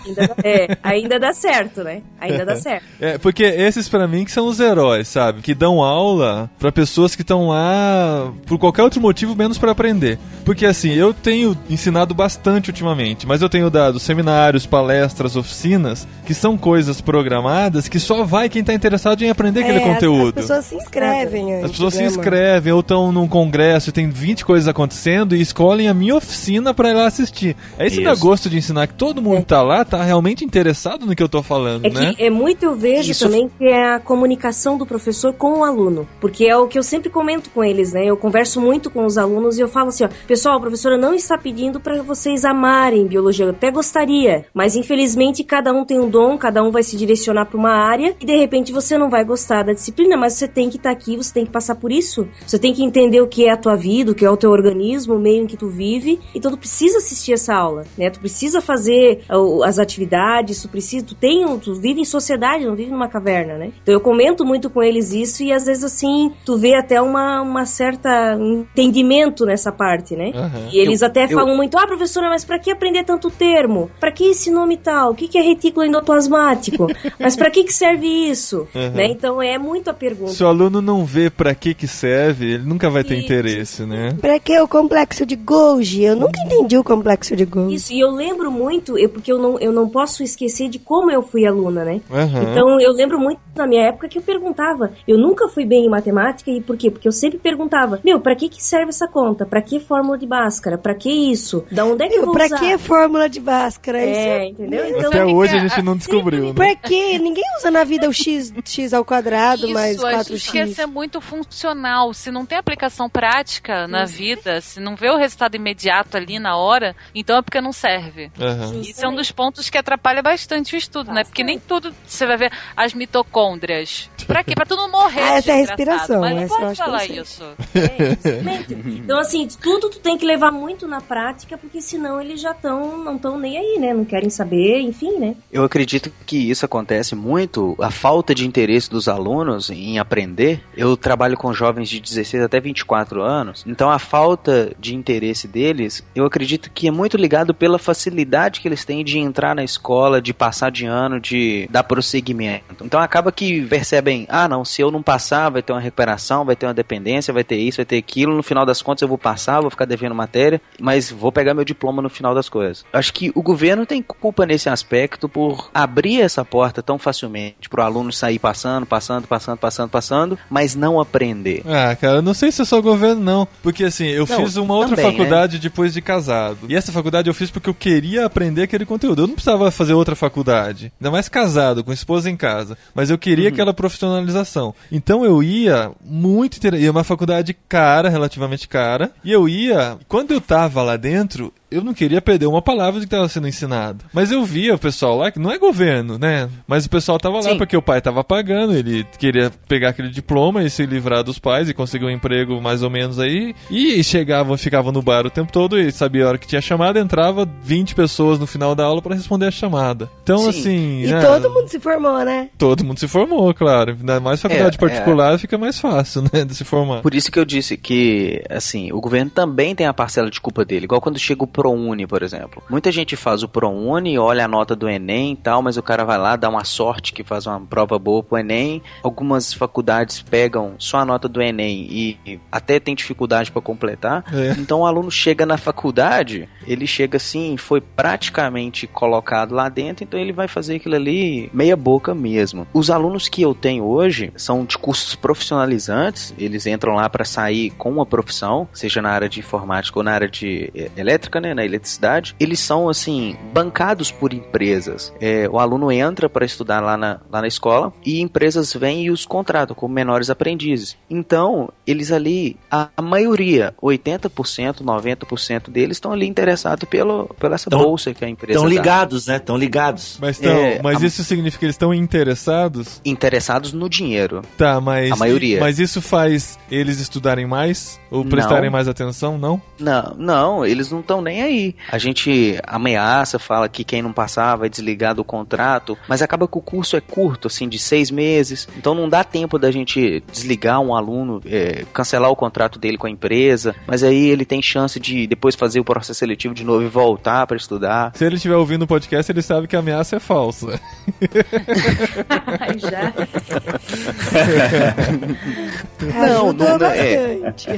Ainda dá certo, né? Ainda dá certo. Porque esses pra mim que são os heróis, sabe? Que dão aula pra pessoas que estão lá por qualquer outro motivo, menos pra aprender. Porque assim, eu tenho ensinado bastante ultimamente, mas eu tenho dado seminários, palestras, oficinas, que são coisas programadas que só vai quem tá interessado em aprender aquele conteúdo. As pessoas se inscrevem. As pessoas se inscrevem ou estão num congresso e tem 20 coisas acontecendo e escolhem a minha oficina pra ir lá assistir. Aí você dá gosto de ensinar que todo mundo tá lá, tá realmente interessado no que eu tô falando, né? É muito, eu vejo também que é a comunicação do professor com o aluno, porque é o que eu sempre comento com eles, né? Eu converso muito com os alunos e eu falo assim, ó, pessoal, a professora não está pedindo pra vocês amarem biologia, eu até gostaria, mas infelizmente cada um tem um dom, cada um vai se direcionar pra uma área e de repente você não vai gostar da disciplina, mas você tem que estar aqui, você tem que passar por isso, você tem que entender o que é a tua vida, o que é o teu organismo, o meio em que tu vive, então tu precisa assistir essa aula, né? Tu precisa fazer as atividades, tu vive em sociedade, não vive numa caverna, né? Então eu comento muito com eles isso e às vezes assim, tu vê até uma certa entendimento nessa parte, né? E eles falam muito, professora, mas pra que aprender tanto termo? Pra que esse nome tal? O que é retículo endoplasmático? Mas pra que serve isso? Né? Então é muito a pergunta. Se o aluno não vê pra que serve, ele nunca vai ter interesse, né? Pra que o complexo de Golgi? Eu nunca entendi o complexo de Golgi. Isso, e eu lembro muito, porque eu não posso esquecer de como eu fui aluna, né? Então eu lembro muito na minha época que eu perguntava, eu nunca fui bem em matemática, e por quê? Porque eu sempre perguntava, pra que serve essa conta? Pra que fórmula de Bhaskara? Pra que isso? Da onde é que eu vou usar? Pra que fórmula de Bhaskara? Entendeu? Então, até hoje a gente não descobriu, né? Pra que? Ninguém usa na vida o x ao quadrado mais 4x. Isso, a gente quer ser muito funcional. Se não tem aplicação prática na vida, se não vê o resultado imediato ali na hora, então é porque não serve. Isso é um dos pontos que atrapalha bastante o estudo, né? Porque nem tudo você vai ver as mitocôndrias. Pra quê? Pra tu não morrer. Essa é a respiração. Mas não pode falar isso. Então, assim, tudo tu tem que levar muito na prática, porque senão eles já não estão nem aí, né? Não querem saber, enfim, né? Eu acredito que isso acontece muito, a falta de interesse dos alunos em aprender. Eu trabalho com jovens de 16 até 24 anos, então a falta de interesse deles, eu acredito que é muito ligado pela facilidade que eles têm de entrar na escola, de passar de ano, de dar prosseguimento. Então acaba que percebem, não, se eu não passar, vai ter uma recuperação, vai ter uma dependência, vai ter isso, vai ter aquilo, no final das contas eu vou passar, vou ficar devendo matéria, mas vou pegar meu diploma no final das coisas. Acho que o governo tem culpa nesse aspecto por abrir essa porta tão facilmente pro aluno sair passando, mas não aprender. Cara, eu não sei se é só o governo, não. Porque assim, eu fiz uma outra faculdade, né, depois de casado. E essa faculdade eu fiz porque eu queria aprender aquele conteúdo. Eu não precisava fazer outra faculdade. Ainda mais casado, com esposa em casa. Mas eu queria aquela profissionalização. Então eu ia muito... Ia uma faculdade cara, relativamente cara. E eu ia... Quando eu tava lá dentro... eu não queria perder uma palavra do que estava sendo ensinado. Mas eu via o pessoal lá, que não é governo, né? Mas o pessoal tava lá porque o pai tava pagando, ele queria pegar aquele diploma e se livrar dos pais e conseguir um emprego mais ou menos aí. E ficava no bar o tempo todo e sabia a hora que tinha chamada, entrava 20 pessoas no final da aula para responder a chamada. Então, assim... E todo mundo se formou, né? Todo mundo se formou, claro. Ainda mais faculdade particular fica mais fácil, né, de se formar. Por isso que eu disse que, assim, o governo também tem a parcela de culpa dele. Igual quando chega o ProUni, por exemplo. Muita gente faz o ProUni, olha a nota do Enem e tal, mas o cara vai lá, dá uma sorte que faz uma prova boa pro Enem. Algumas faculdades pegam só a nota do Enem e até tem dificuldade para completar. Então o aluno chega na faculdade, ele chega assim, foi praticamente colocado lá dentro, então ele vai fazer aquilo ali meia boca mesmo. Os alunos que eu tenho hoje são de cursos profissionalizantes, eles entram lá para sair com uma profissão, seja na área de informática ou na área de elétrica, né, na eletricidade. Eles são, assim, bancados por empresas. O aluno entra para estudar lá na escola e empresas vêm e os contratam como menores aprendizes. Então, eles ali, a maioria, 80%, 90% deles estão ali interessados pela essa bolsa que a empresa dá. Estão ligados, né? Estão ligados. Mas isso significa que eles estão interessados? Interessados no dinheiro. Tá, mas... A maioria. Mas isso faz eles estudarem mais? Ou prestarem mais atenção, não? Não, eles não estão nem aí. A gente ameaça, fala que quem não passar vai desligar do contrato, mas acaba que o curso é curto, assim, de 6 meses, então não dá tempo da gente desligar um aluno, cancelar o contrato dele com a empresa, mas aí ele tem chance de depois fazer o processo seletivo de novo e voltar para estudar. Se ele estiver ouvindo o podcast, ele sabe que a ameaça é falsa. Já. Ajudou bastante.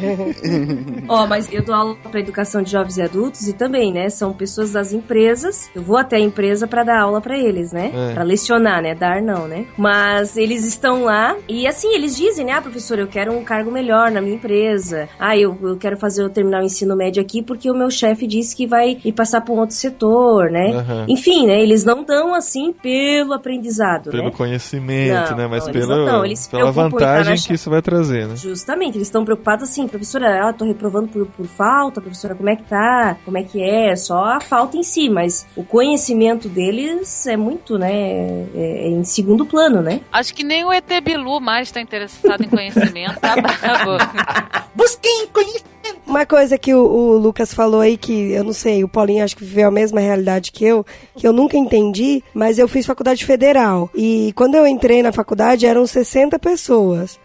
Mas eu dou aula para educação de jovens e adultos e também, né, são pessoas das empresas. Eu vou até a empresa para dar aula para eles, né? Para lecionar, né? Dar não, né? Mas eles estão lá e assim, eles dizem, né, professor, eu quero um cargo melhor na minha empresa. Eu quero terminar o ensino médio aqui porque o meu chefe disse que vai me passar para um outro setor, né? Enfim, né, eles não dão assim pelo aprendizado, pelo né? conhecimento, né? Mas eles pela vantagem que isso vai trazer, né? Justamente, eles estão preocupados assim, professora, tô reprovando por falta, professora, como é que tá? Como é que é? Só a falta em si, mas o conhecimento deles é muito, né? É em segundo plano, né? Acho que nem o ET Bilu mais tá interessado em conhecimento, tá bravo. Busquem conhecimento. Uma coisa que o Lucas falou aí, que eu não sei, o Paulinho acho que viveu a mesma realidade que eu nunca entendi, mas eu fiz faculdade federal. E quando eu entrei na faculdade, eram 60 pessoas.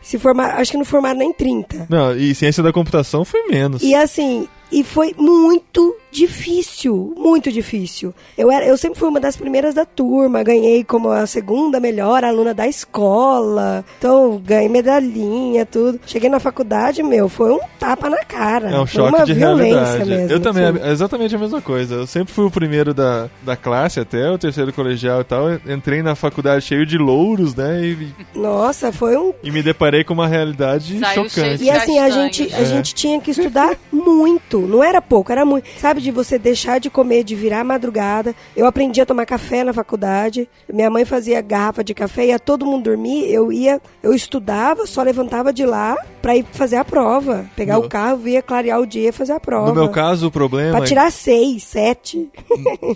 Acho que não formaram nem 30. Não, e ciência da computação foi menos. E assim... E foi muito difícil, muito difícil. Eu sempre fui uma das primeiras da turma, ganhei como a segunda melhor aluna da escola, então ganhei medalhinha, tudo. Cheguei na faculdade, foi um tapa na cara. É um foi choque uma de violência realidade. mesmo. Eu também, é exatamente a mesma coisa. Eu sempre fui o primeiro da classe, até o terceiro colegial e tal. Entrei na faculdade cheio de louros, né? Nossa, foi um... E me deparei com uma realidade chocante. E assim, a gente tinha que estudar muito. Não era pouco, era muito. Sabe, de você deixar de comer, de virar a madrugada. Eu aprendi a tomar café na faculdade. Minha mãe fazia garrafa de café, ia todo mundo dormir. Eu estudava, só levantava de lá pra ir fazer a prova. Pegar o carro, ia clarear o dia e fazer a prova. No meu caso, o problema... Pra tirar 6, 7.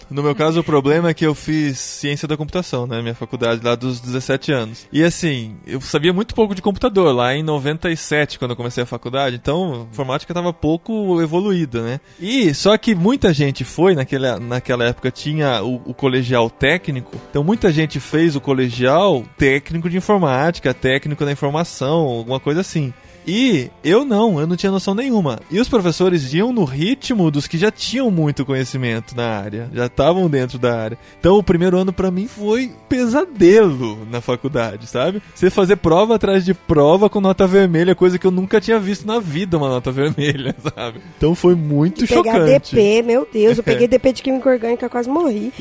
No meu caso, o problema é que eu fiz ciência da computação, né? Minha faculdade lá dos 17 anos. E assim, eu sabia muito pouco de computador lá em 97, quando eu comecei a faculdade. Então, a informática tava pouco evoluída, né? E só que muita gente foi, naquela época tinha o colegial técnico, então muita gente fez o colegial técnico de informática, técnico da informação, alguma coisa assim. E eu não tinha noção nenhuma. E os professores iam no ritmo dos que já tinham muito conhecimento na área, já estavam dentro da área. Então o primeiro ano pra mim foi pesadelo na faculdade, sabe? Você fazer prova atrás de prova com nota vermelha, coisa que eu nunca tinha visto na vida, uma nota vermelha, sabe? Então foi muito chocante. Pegar DP, meu Deus, eu peguei DP de Química Orgânica, quase morri.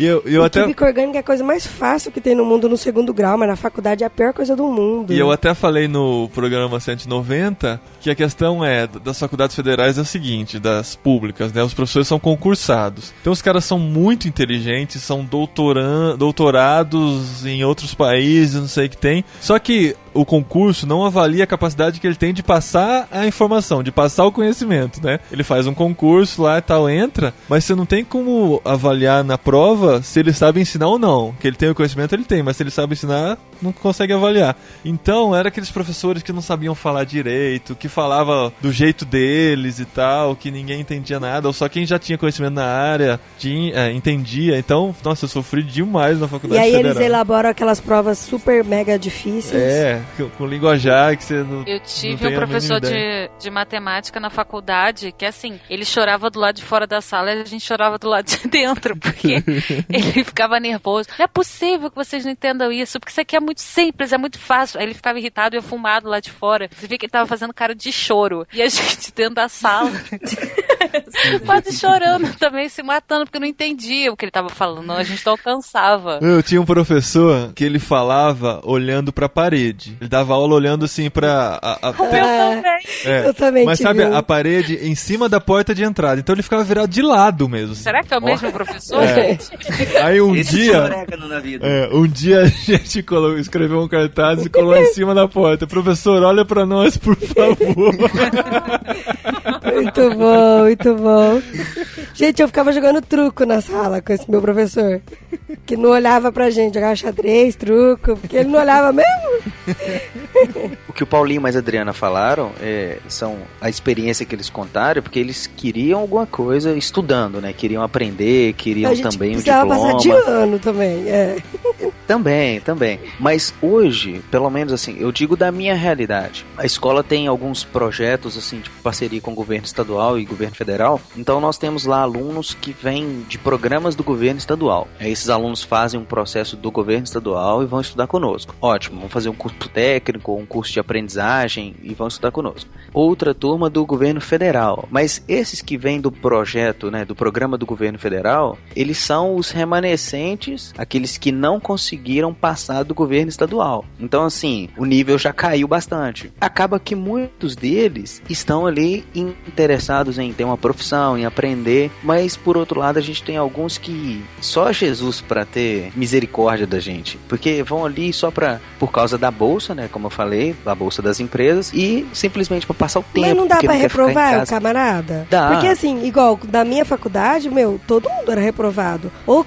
Química Orgânica é a coisa mais fácil que tem no mundo no segundo grau, mas na faculdade é a pior coisa do mundo. E eu até falei no programa 190 que a questão das faculdades federais é o seguinte, das públicas, né? Os professores são concursados. Então os caras são muito inteligentes, são doutorados em outros países, não sei o que tem. Só que o concurso não avalia a capacidade que ele tem de passar a informação, de passar o conhecimento, né? Ele faz um concurso lá e tal, entra, mas você não tem como avaliar na prova se ele sabe ensinar ou não. Que ele tem o conhecimento, ele tem, mas se ele sabe ensinar, não consegue avaliar. Então, era aqueles professores que não sabiam falar direito, que falava do jeito deles e tal, que ninguém entendia nada, ou só quem já tinha conhecimento na área entendia. Então, nossa, eu sofri demais na faculdade federal. E aí eles elaboram aquelas provas super mega difíceis. Com linguajar que você não. Eu tive um professor de matemática na faculdade que, assim, ele chorava do lado de fora da sala e a gente chorava do lado de dentro, porque ele ficava nervoso. Não é possível que vocês não entendam isso, porque isso aqui é muito simples, é muito fácil. Aí ele ficava irritado e afumado lá de fora. Você via que ele tava fazendo cara de choro. E a gente dentro da sala, quase chorando também, se matando, porque não entendia o que ele tava falando. A gente não alcançava. Eu tinha um professor que ele falava olhando pra parede. Ele dava aula olhando assim pra... Eu também Mas sabe, a parede em cima da porta de entrada. Então ele ficava virado de lado mesmo. Assim. Será que é o mesmo professor, gente? Aí um dia a gente escreveu um cartaz e colou em cima da porta. Professor, olha pra nós, por favor. Muito bom, muito bom. Gente, eu ficava jogando truco na sala com esse meu professor. Que não olhava pra gente, jogava xadrez, truco, porque ele não olhava mesmo. O que o Paulinho e a Adriana falaram são a experiência que eles contaram, porque eles queriam alguma coisa estudando, né? Queriam aprender, queriam também um diploma. Passar de ano também, Também. Mas hoje, pelo menos assim, eu digo da minha realidade. A escola tem alguns projetos, assim, de parceria com o governo estadual e governo federal. Então nós temos lá alunos que vêm de programas do governo estadual. Esses alunos fazem um processo do governo estadual e vão estudar conosco. Ótimo, vão fazer um curso técnico, um curso de aprendizagem e vão estudar conosco. Outra turma do governo federal. Mas esses que vêm do projeto, né, do programa do governo federal, eles são os remanescentes, aqueles que não conseguiram passar do governo estadual. Então, assim, o nível já caiu bastante. Acaba que muitos deles estão ali interessados em ter uma profissão, em aprender, mas por outro lado a gente tem alguns que só Jesus para ter misericórdia da gente, porque vão ali só por causa da bolsa, né, como eu falei, da bolsa das empresas, e simplesmente para passar o tempo. Mas não dá pra reprovar o camarada? Dá. Porque assim, igual da minha faculdade, todo mundo era reprovado. Ou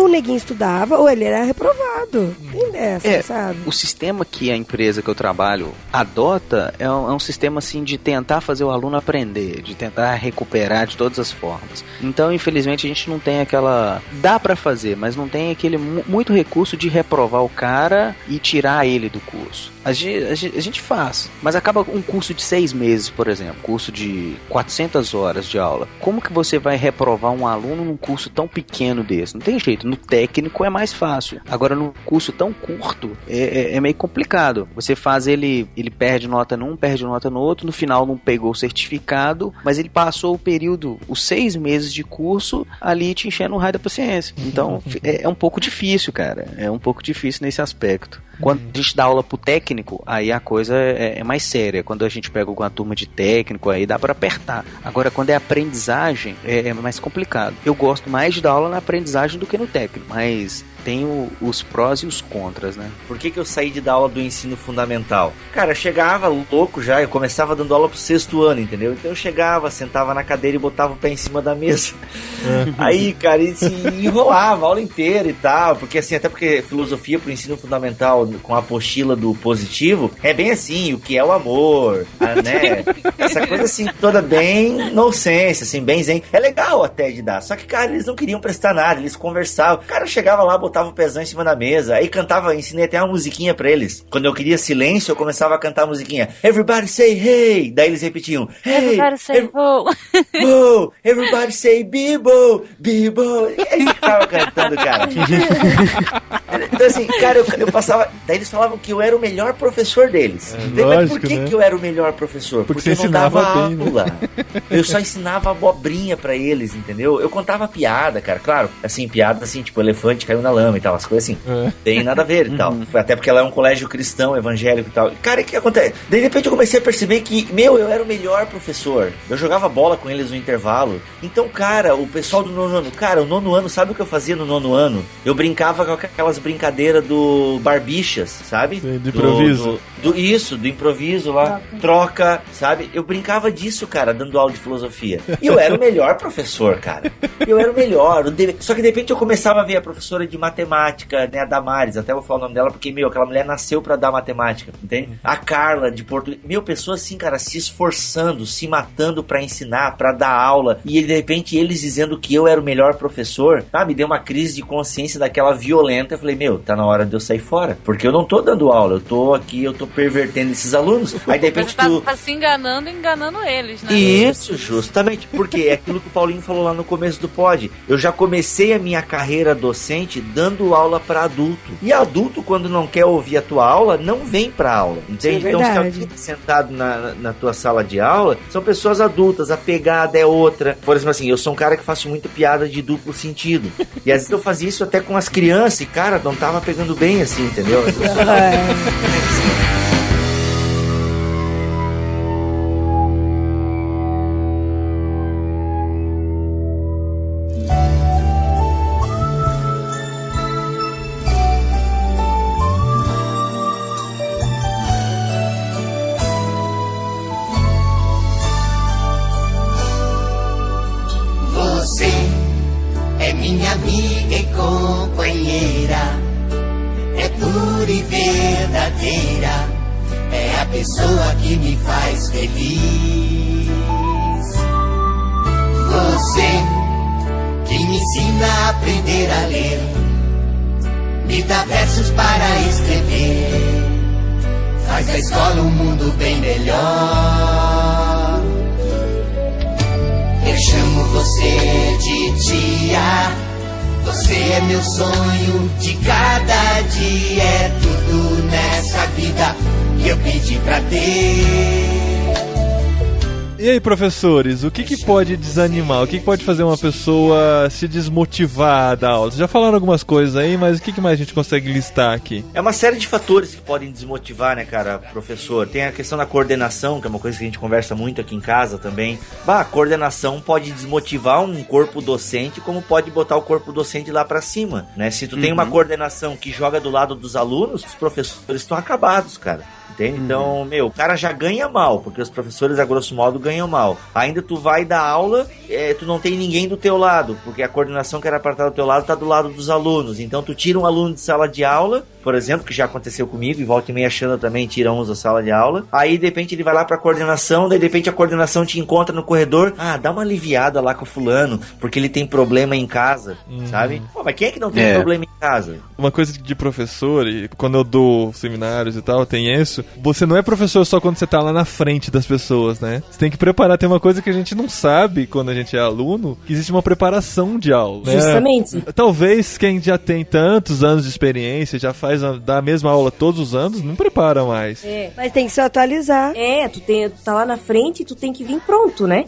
o neguinho estudava, ou ele era reprovado. Tem dessa, sabe? O sistema que a empresa que eu trabalho adota é um sistema assim de tentar fazer o aluno aprender, de tentar recuperar de todas as formas. Então, infelizmente, a gente não tem aquela... Dá pra fazer, mas não tem aquele muito recurso de reprovar o cara e tirar ele do curso. A gente faz, mas acaba um curso de 6 meses, por exemplo, curso de 400 horas de aula. Como que você vai reprovar um aluno num curso tão pequeno desse? Não tem jeito, no técnico é mais fácil. Agora, num curso tão curto, é meio complicado. Você faz ele perde nota num, perde nota no outro, no final não pegou o certificado, mas ele passou o período, os 6 meses de curso, ali te enchendo o raio da paciência. Então, é um pouco difícil, cara. É um pouco difícil nesse aspecto. Quando a gente dá aula pro técnico, aí a coisa é mais séria. Quando a gente pega alguma turma de técnico, aí dá pra apertar. Agora, quando é aprendizagem, é mais complicado. Eu gosto mais de dar aula na aprendizagem do que no técnico, mas tem os prós e os contras, né? Por que eu saí de dar aula do ensino fundamental? Cara, eu chegava louco já, eu começava dando aula pro 6º ano, entendeu? Então eu chegava, sentava na cadeira e botava o pé em cima da mesa. Aí, cara, e se enrolava a aula inteira e tal, porque assim, até porque filosofia pro ensino fundamental com a apostila do positivo, é bem assim, o que é o amor, né? Essa coisa assim, toda bem nonsense, assim, bem zen. É legal até de dar, só que, cara, eles não queriam prestar nada, eles conversavam. O cara chegava lá, botava o pezão em cima da mesa, aí cantava, ensinei até uma musiquinha pra eles. Quando eu queria silêncio, eu começava a cantar a musiquinha. Everybody say hey! Daí eles repetiam. Hey! Everybody say ho! Ho! Everybody say bibo! Bibo! E aí ficava cantando, cara. Então assim, cara, eu passava... Daí eles falavam que eu era o melhor professor deles. Mas por que eu era o melhor professor? Porque eu não dava aula. Eu só ensinava abobrinha pra eles, entendeu? Eu contava piada, cara. Claro, assim, piada assim, tipo, elefante caiu na lama e tal, as coisas assim. Tem nada a ver e tal. Até porque ela é um colégio cristão, evangélico e tal. Cara, o que acontece? Daí, de repente, eu comecei a perceber que, eu era o melhor professor. Eu jogava bola com eles no intervalo. Então, cara, o pessoal do 9º ano... Cara, o 9º ano, sabe o que eu fazia no 9º ano? Eu brincava com aquelas brincadeiras do Barbie fichas, sabe? Do improviso. Do improviso lá, troca, sabe? Eu brincava disso, cara, dando aula de filosofia. E eu era o melhor professor, cara. Eu era o melhor. Só que de repente eu começava a ver a professora de matemática, né, a Damares, até vou falar o nome dela, porque, aquela mulher nasceu pra dar matemática, entende? A Carla, de português. Pessoas assim, cara, se esforçando, se matando pra ensinar, pra dar aula, e de repente eles dizendo que eu era o melhor professor, tá? Me deu uma crise de consciência daquela violenta. Eu falei, tá na hora de eu sair fora, porque eu não tô dando aula, eu tô pervertendo esses alunos. Aí de repente tá se enganando eles, né? Isso, justamente, porque é aquilo que o Paulinho falou lá no começo do pod. Eu já comecei a minha carreira docente dando aula pra adulto. E adulto, quando não quer ouvir a tua aula, não vem pra aula, entende? Então, se alguém tá sentado na tua sala de aula, são pessoas adultas, a pegada é outra. Por exemplo, assim, eu sou um cara que faço muita piada de duplo sentido. E às vezes eu fazia isso até com as crianças e, cara, não tava pegando bem assim, entendeu? Pessoa que me faz feliz. Você que me ensina a aprender a ler, me dá versos para escrever, faz da escola um mundo bem melhor. Eu chamo você de tia, você é meu sonho de cada dia, é tudo nessa vida que eu pedi pra ter. E aí, professores, o que pode desanimar? O que pode fazer uma pessoa se desmotivar da aula? Vocês já falaram algumas coisas aí, mas o que mais a gente consegue listar aqui? É uma série de fatores que podem desmotivar, né, cara, professor? Tem a questão da coordenação, que é uma coisa que a gente conversa muito aqui em casa também. A coordenação pode desmotivar um corpo docente, como pode botar o corpo docente lá pra cima, né? Se tu tem uma coordenação que joga do lado dos alunos, os professores estão acabados, cara. Entende? Então, o cara já ganha mal, porque os professores, a grosso modo, ganham mal. Ainda tu vai dar aula, tu não tem ninguém do teu lado, porque a coordenação que era para estar do teu lado tá do lado dos alunos. Então, tu tira um aluno de sala de aula, por exemplo, que já aconteceu comigo, e volta e meia Xana também tira uns da sala de aula. Aí, de repente, ele vai lá pra coordenação, daí, de repente, a coordenação te encontra no corredor. Dá uma aliviada lá com o fulano, porque ele tem problema em casa, sabe? Mas quem é que não tem problema em casa? Uma coisa de professor, e quando eu dou seminários e tal, tem isso. Você não é professor só quando você tá lá na frente das pessoas, né? Você tem que preparar. Tem uma coisa que a gente não sabe quando a gente é aluno, que existe uma preparação de aula, né? Justamente. Talvez quem já tem tantos anos de experiência, já dá a mesma aula todos os anos, não prepara mais. Mas tem que se atualizar. Tu tá lá na frente e tu tem que vir pronto, né?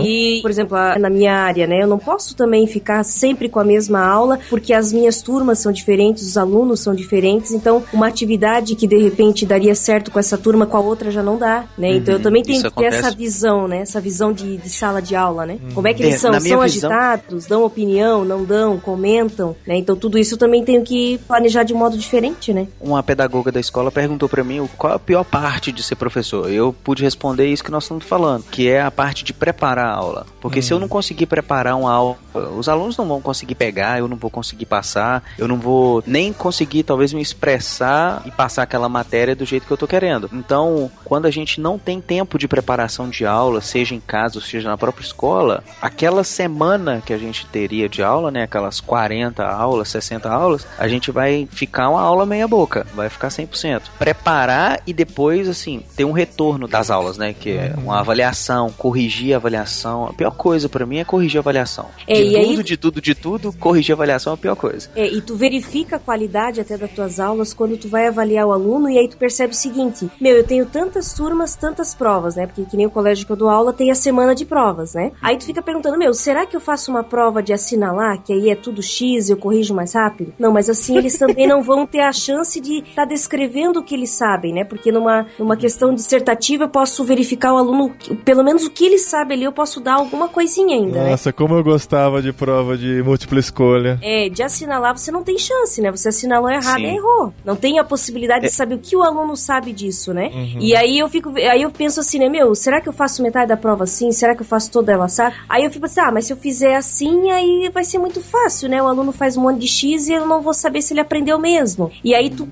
E, por exemplo, na minha área, né? Eu não posso também ficar sempre com a mesma aula, porque as minhas turmas são diferentes, os alunos são diferentes, então uma atividade que de repente daria certo com essa turma, com a outra já não dá, né? Então eu também tenho que ter essa visão, né? Essa visão de sala de aula, né? Como é que eles são? São visão... agitados, dão opinião, não dão, comentam, né? Então tudo isso eu também tenho que planejar de modo diferente, né? Uma pedagoga da escola perguntou pra mim qual a pior parte de ser professor. Eu pude responder isso que nós estamos falando, que é a parte de preparar a aula. Porque se eu não conseguir preparar uma aula, os alunos não vão conseguir pegar, eu não vou conseguir passar, eu não vou nem conseguir talvez me expressar e passar aquela matéria do jeito que eu tô querendo. Então, quando a gente não tem tempo de preparação de aula, seja em casa ou seja na própria escola, aquela semana que a gente teria de aula, né, aquelas 40 aulas, 60 aulas, a gente vai ficar uma aula meia boca, vai ficar 100%. Preparar e depois, assim, ter um retorno das aulas, né, que é uma avaliação, corrigir a avaliação. A pior coisa pra mim é corrigir a avaliação. De tudo, corrigir a avaliação é a pior coisa. E tu verifica a qualidade até das tuas aulas quando tu vai avaliar o aluno, e aí tu percebe o seguinte: eu tenho tantas turmas, tantas provas, né? Porque que nem o colégio que eu dou aula tem a semana de provas, né? Aí tu fica perguntando, será que eu faço uma prova de assinalar, que aí é tudo X e eu corrijo mais rápido? Não, mas assim eles também não vão ter a chance de estar descrevendo o que eles sabem, né? Porque numa questão dissertativa eu posso verificar o aluno, pelo menos o que ele sabe ali, eu posso dar alguma coisinha ainda, Nossa, né? como eu gostava de prova de múltipla escolha. De assinalar você não tem chance, né? Você assinalou errado, errou. Não tem a possibilidade de saber o que o aluno sabe disso, né? E aí eu penso assim, né, será que eu faço metade da prova assim? Será que eu faço toda ela, sabe? Aí eu fico assim, mas se eu fizer assim, aí vai ser muito fácil, né? O aluno faz um monte de X e eu não vou saber se ele aprendeu mesmo. E aí tu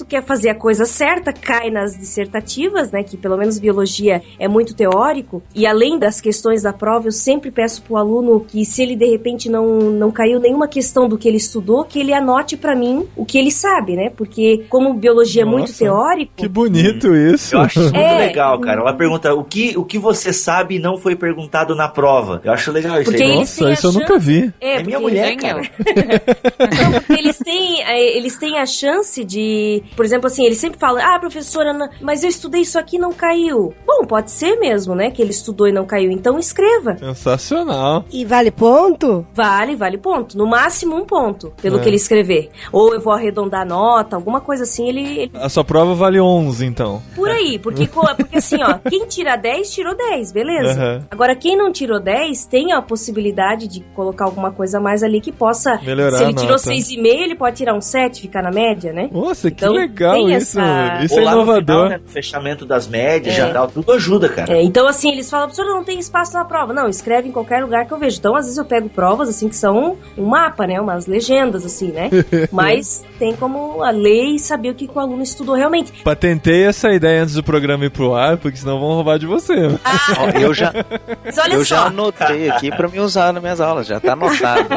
quer fazer a coisa certa, cai nas dissertativas, né? Que pelo menos biologia é muito teórico. E além das questões da prova, eu sempre peço pro aluno que se ele de repente não caiu nenhuma questão do que ele estudou, que ele anote pra mim o que ele sabe, né? Porque como biologia é muito teórico... Que bonito isso. Eu acho isso muito legal, cara. Ela pergunta o que você sabe e não foi perguntado na prova. Eu acho legal isso aí. Nossa, isso eu nunca vi. É minha mulher, cara. Não, porque eles têm a chance de... Por exemplo, assim, eles sempre falam, professora, mas eu estudei isso aqui e não caiu. Bom, pode ser mesmo, né? Que ele estudou e não caiu. Então escreva. Sensacional. E vale ponto? Vale ponto. No máximo 1 ponto, pelo que ele escrever. Ou eu vou arredondar a nota, alguma coisa assim, ele... A sua prova vale 11, então. Por aí, porque assim, ó, quem tira 10, tirou 10, beleza. Agora, quem não tirou 10, tem a possibilidade de colocar alguma coisa a mais ali que possa... melhorar. Se ele tirou 6,5, ele pode tirar um 7, ficar na média, né? Nossa, então, que legal isso. Isso é lá inovador. No final, né, no fechamento das médias, já dá, tudo ajuda, cara. Então, assim, eles falam, professor, não tem espaço na prova. Não, escreve em qualquer lugar que eu vejo. Então, às vezes eu pego provas, assim, que são um mapa, né? Umas legendas, assim, né? Mas tem como ler e saber o que o aluno estudou realmente. Patentei essa ideia antes do programa ir pro ar, porque senão vão roubar de você. Eu já olha já anotei aqui pra me usar nas minhas aulas, já tá anotado.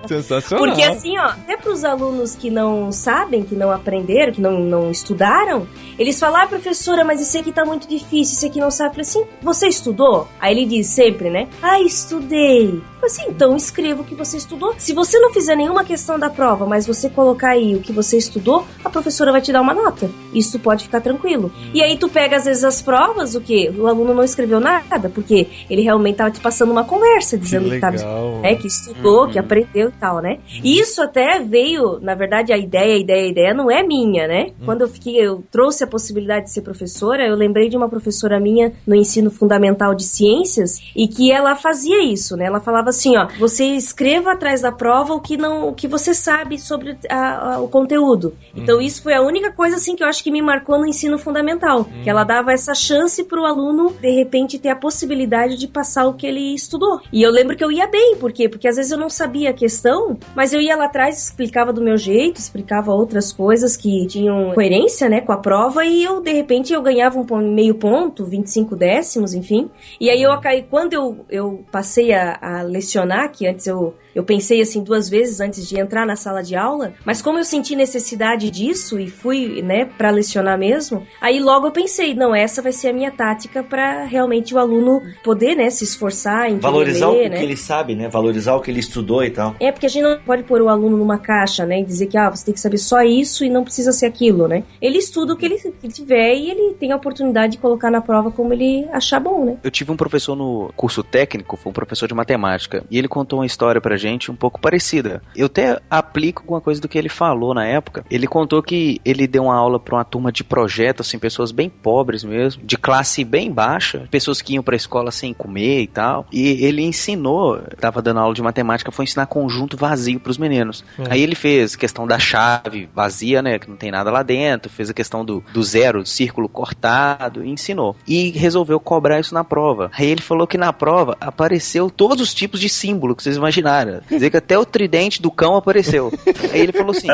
Sensacional. Porque assim, ó, até pros alunos que não sabem, que não aprenderam, que não estudaram, eles falam, professora, mas isso aqui tá muito difícil, isso aqui não sabe. Eu falei assim, você estudou? Aí ele diz sempre, né? Estudei. Assim, então escreva o que você estudou. Se você não fizer nenhuma questão da prova, mas você colocar aí o que você estudou, a professora vai te dar uma nota. Isso pode ficar tranquilo. E aí tu pega às vezes as provas, o quê? O aluno não escreveu nada, porque ele realmente tava te passando uma conversa, dizendo que estudou, que aprendeu e tal, né? E isso até veio, na verdade, a ideia não é minha, né? Quando eu trouxe a possibilidade de ser professora, eu lembrei de uma professora minha no ensino fundamental de ciências, e que ela fazia isso, né? Ela falava assim, você escreva atrás da prova o que você sabe sobre o conteúdo. Então isso foi a única coisa assim que eu acho que me marcou no ensino fundamental, que ela dava essa chance pro aluno de repente ter a possibilidade de passar o que ele estudou. E eu lembro que eu ia bem, por quê? Porque às vezes eu não sabia a questão, mas eu ia lá atrás, explicava do meu jeito, explicava outras coisas que tinham coerência, né, com a prova, e de repente eu ganhava meio ponto, 25 décimos, enfim. E aí quando eu passei a lecionar, que antes eu pensei assim 2 vezes antes de entrar na sala de aula, mas como eu senti necessidade disso e fui, né, pra lecionar mesmo, aí logo eu pensei, não, essa vai ser a minha tática pra realmente o aluno poder, né, se esforçar em valorizar ler, o que ele sabe, né, valorizar o que ele estudou e tal. Porque a gente não pode pôr o aluno numa caixa, né, e dizer que, você tem que saber só isso e não precisa ser aquilo, né. Ele estuda o que ele tiver e ele tem a oportunidade de colocar na prova como ele achar bom, né. Eu tive um professor no curso técnico, foi um professor de matemática, e ele contou uma história pra gente um pouco parecida. Eu até aplico alguma coisa do que ele falou na época. Ele contou que ele deu uma aula pra uma turma de projeto, assim, pessoas bem pobres mesmo, de classe bem baixa, pessoas que iam pra escola sem comer e tal, e ele ensinou, tava dando aula de matemática, foi ensinar conjunto vazio pros meninos. Aí ele fez questão da chave vazia, né, que não tem nada lá dentro, fez a questão do zero, do círculo cortado, e ensinou. E resolveu cobrar isso na prova. Aí ele falou que na prova apareceu todos os tipos de símbolo que vocês imaginaram. Quer dizer que até o tridente do cão apareceu. Aí ele falou assim,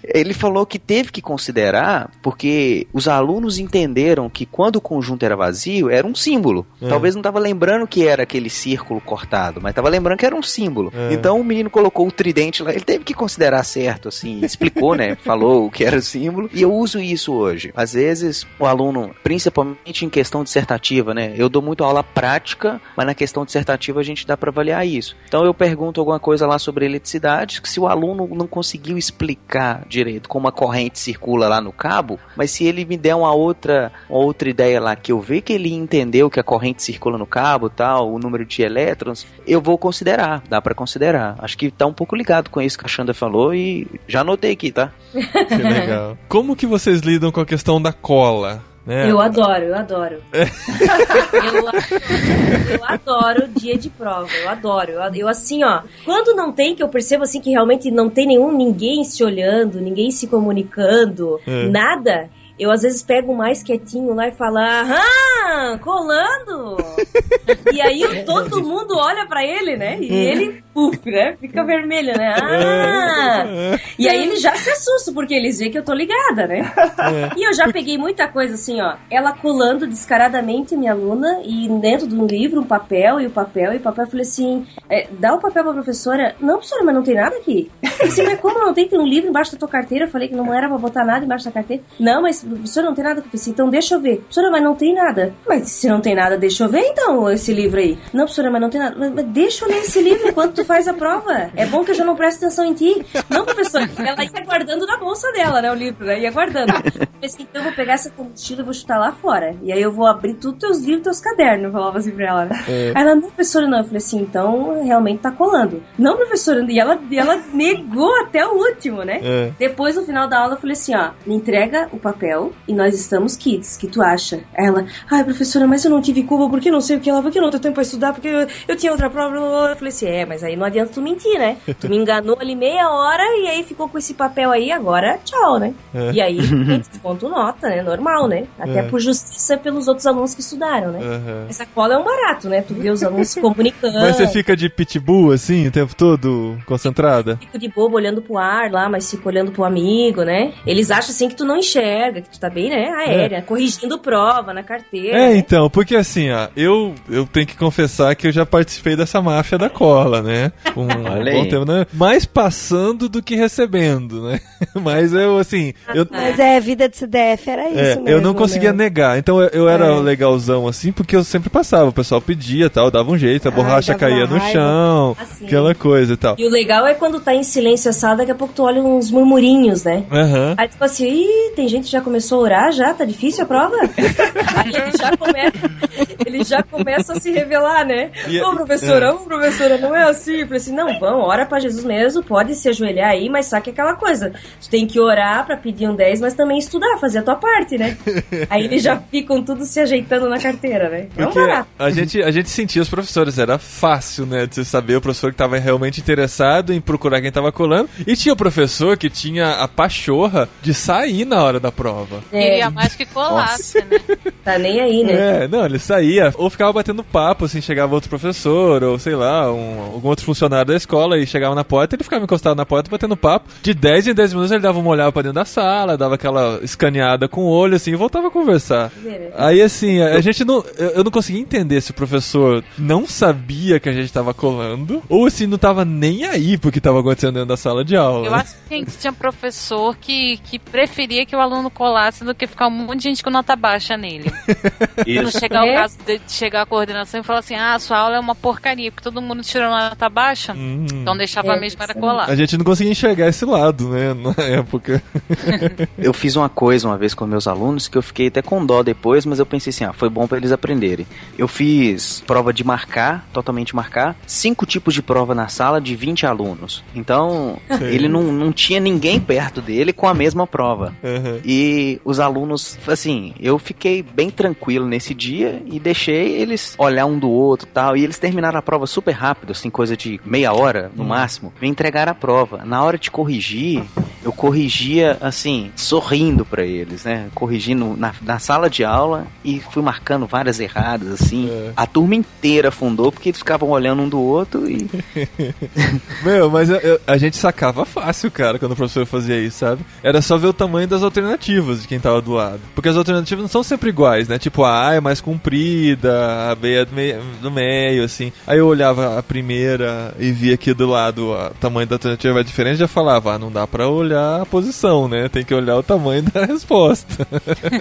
ele falou que teve que considerar, porque os alunos entenderam que quando o conjunto era vazio, era um símbolo. Talvez não estava lembrando que era aquele círculo cortado, mas estava lembrando que era um símbolo. Então o menino colocou o tridente lá, ele teve que considerar certo, assim, explicou, né, falou o que era o símbolo, e eu uso isso hoje. Às vezes, o aluno, principalmente em questão dissertativa, né, eu dou muito aula prática, mas na questão dissertativa a gente dá para avaliar isso. Então eu pergunto pergunto alguma coisa lá sobre eletricidade, que se o aluno não conseguiu explicar direito como a corrente circula lá no cabo, mas se ele me der uma outra ideia lá, que eu ver que ele entendeu que a corrente circula no cabo, tal, o número de elétrons, eu vou considerar, dá pra considerar. Acho que tá um pouco ligado com isso que a Xanda falou e já anotei aqui, tá? Que legal. Como que vocês lidam com a questão da cola? Eu adoro. Eu adoro dia de prova, eu adoro. Eu assim, ó, quando não tem, que eu percebo assim que realmente não tem ninguém se olhando, ninguém se comunicando, nada, eu às vezes pego mais quietinho lá e falo, colando! E aí todo mundo olha pra ele, né? E ele, né? Fica vermelho, né? E aí ele já se assusta, porque eles veem que eu tô ligada, né? E eu já peguei muita coisa assim, ó. Ela colando descaradamente minha aluna, e dentro de um livro, um papel, e o papel. Eu falei assim, dá o papel pra professora. Não, professora, mas não tem nada aqui. Eu falei assim, mas como não tem? Tem um livro embaixo da tua carteira. Eu falei que não era pra botar nada embaixo da carteira. Não, mas professora, não tem nada. Eu falei assim, então deixa eu ver. Professora, mas não tem nada. Mas se não tem nada, deixa eu ver então esse livro aí. Não, professora, mas não tem nada. Mas deixa eu ler esse livro enquanto tu faz a prova. É bom que eu já não presto atenção em ti. Não, professora. Ela ia guardando na bolsa dela, né, o livro, né? Ia guardando. Eu falei assim, então eu vou pegar essa mochila e vou chutar lá fora. E aí eu vou abrir tudo teus livros, teus cadernos. Eu falava assim pra ela, né? Aí ela, não, professora, não. Eu falei assim, então realmente tá colando. Não, professora. E ela negou até o último, né? Depois, no final da aula, eu falei assim, ó, me entrega o papel e nós estamos quites. O que tu acha? Aí ela, ai, professora, mas eu não tive culpa, porque não sei o que lá, porque não tenho tempo pra estudar, porque eu tinha outra prova. Eu falei assim, mas aí não adianta tu mentir, né? Tu me enganou ali meia hora e aí ficou com esse papel aí, agora tchau, né? E aí, desconto nota, né? Normal, né? Até por justiça pelos outros alunos que estudaram, né? Essa cola é um barato, né? Tu vê os alunos se comunicando. Mas você fica de pitbull, assim, o tempo todo, concentrada? Fico de bobo olhando pro ar lá, mas fico olhando pro amigo, né? Eles acham assim que tu não enxerga, que tu tá bem, né? Aérea, corrigindo prova na carteira. Né? Então, porque assim, ó, eu tenho que confessar que eu já participei dessa máfia da cola, né? Um bom tempo, né? Mais passando do que recebendo, né? Mas eu, assim... Mas a vida de CDF era isso mesmo, eu não conseguia negar. Então eu era legalzão, assim, porque eu sempre passava. O pessoal pedia, tal, dava um jeito, a borracha caía no chão, assim, aquela coisa e tal. E o legal é quando tá em silêncio a sala, daqui a pouco tu olha uns murmurinhos, né? Aí tu fala assim, tem gente que já começou a orar já? Tá difícil a prova? Aí ele já começa a se revelar, né? Ô, professora, não é assim. Eu falei assim, não, ora pra Jesus mesmo, pode se ajoelhar aí, mas sabe que aquela coisa, tu tem que orar pra pedir um 10, mas também estudar, fazer a tua parte, né? Aí eles já ficam tudo se ajeitando na carteira, né? Porque é um barato. A gente sentia os professores, era fácil, né, de você saber o professor que tava realmente interessado em procurar quem tava colando, e tinha o professor que tinha a pachorra de sair na hora da prova. Queria mais que colasse, né? Tá nem aí, né? Não, ele saía, ou ficava batendo papo, assim, chegava outro professor, ou sei lá, algum outro funcionário da escola, e chegava na porta, ele ficava encostado na porta, batendo papo. De 10 em 10 minutos ele dava uma olhada pra dentro da sala, dava aquela escaneada com o olho, assim, e voltava a conversar. Aí, assim, a gente não... Eu não conseguia entender se o professor não sabia que a gente tava colando, ou assim, não tava nem aí pro que tava acontecendo dentro da sala de aula. Eu acho que tinha professor que preferia que o aluno colasse do que ficar um monte de gente com nota baixa nele. Quando chegar o caso de chegar a coordenação e falar assim, sua aula é uma porcaria, porque todo mundo tirou nota baixa, então deixava mesmo era colar. A gente não conseguia enxergar esse lado, né, na época. Eu fiz uma coisa uma vez com meus alunos que eu fiquei até com dó depois, mas eu pensei assim, foi bom pra eles aprenderem. Eu fiz prova de marcar, totalmente marcar, 5 tipos de prova na sala de 20 alunos. Então, ele não tinha ninguém perto dele com a mesma prova. E os alunos, assim, eu fiquei bem tranquilo nesse dia e deixei eles olhar um do outro e tal, e eles terminaram a prova super rápido, assim, coisa de meia hora no máximo, me entregaram a prova. Na hora de corrigir, eu corrigia, assim, sorrindo pra eles, né, corrigindo na sala de aula e fui marcando várias erradas, assim, a turma inteira afundou porque eles ficavam olhando um do outro e... Mas a gente sacava fácil, cara, quando o professor fazia isso, sabe? Era só ver o tamanho das alternativas de quem tava do lado, porque as alternativas não são sempre iguais, né, tipo a A é mais comprida, a B é do meio, assim. Aí eu olhava a primeira e via aqui do lado o tamanho da alternativa é diferente, já falava, não dá pra olhar olhar a posição, né? Tem que olhar o tamanho da resposta.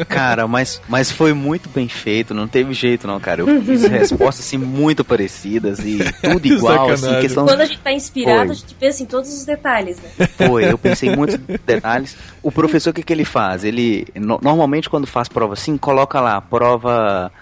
Cara, mas foi muito bem feito, não teve jeito não, cara. Eu fiz respostas assim muito parecidas e tudo igual, assim, questão... Quando a gente tá inspirado, a gente pensa em todos os detalhes, né? Eu pensei em muitos detalhes. O professor, o que ele faz? Ele, normalmente quando faz prova assim, coloca lá,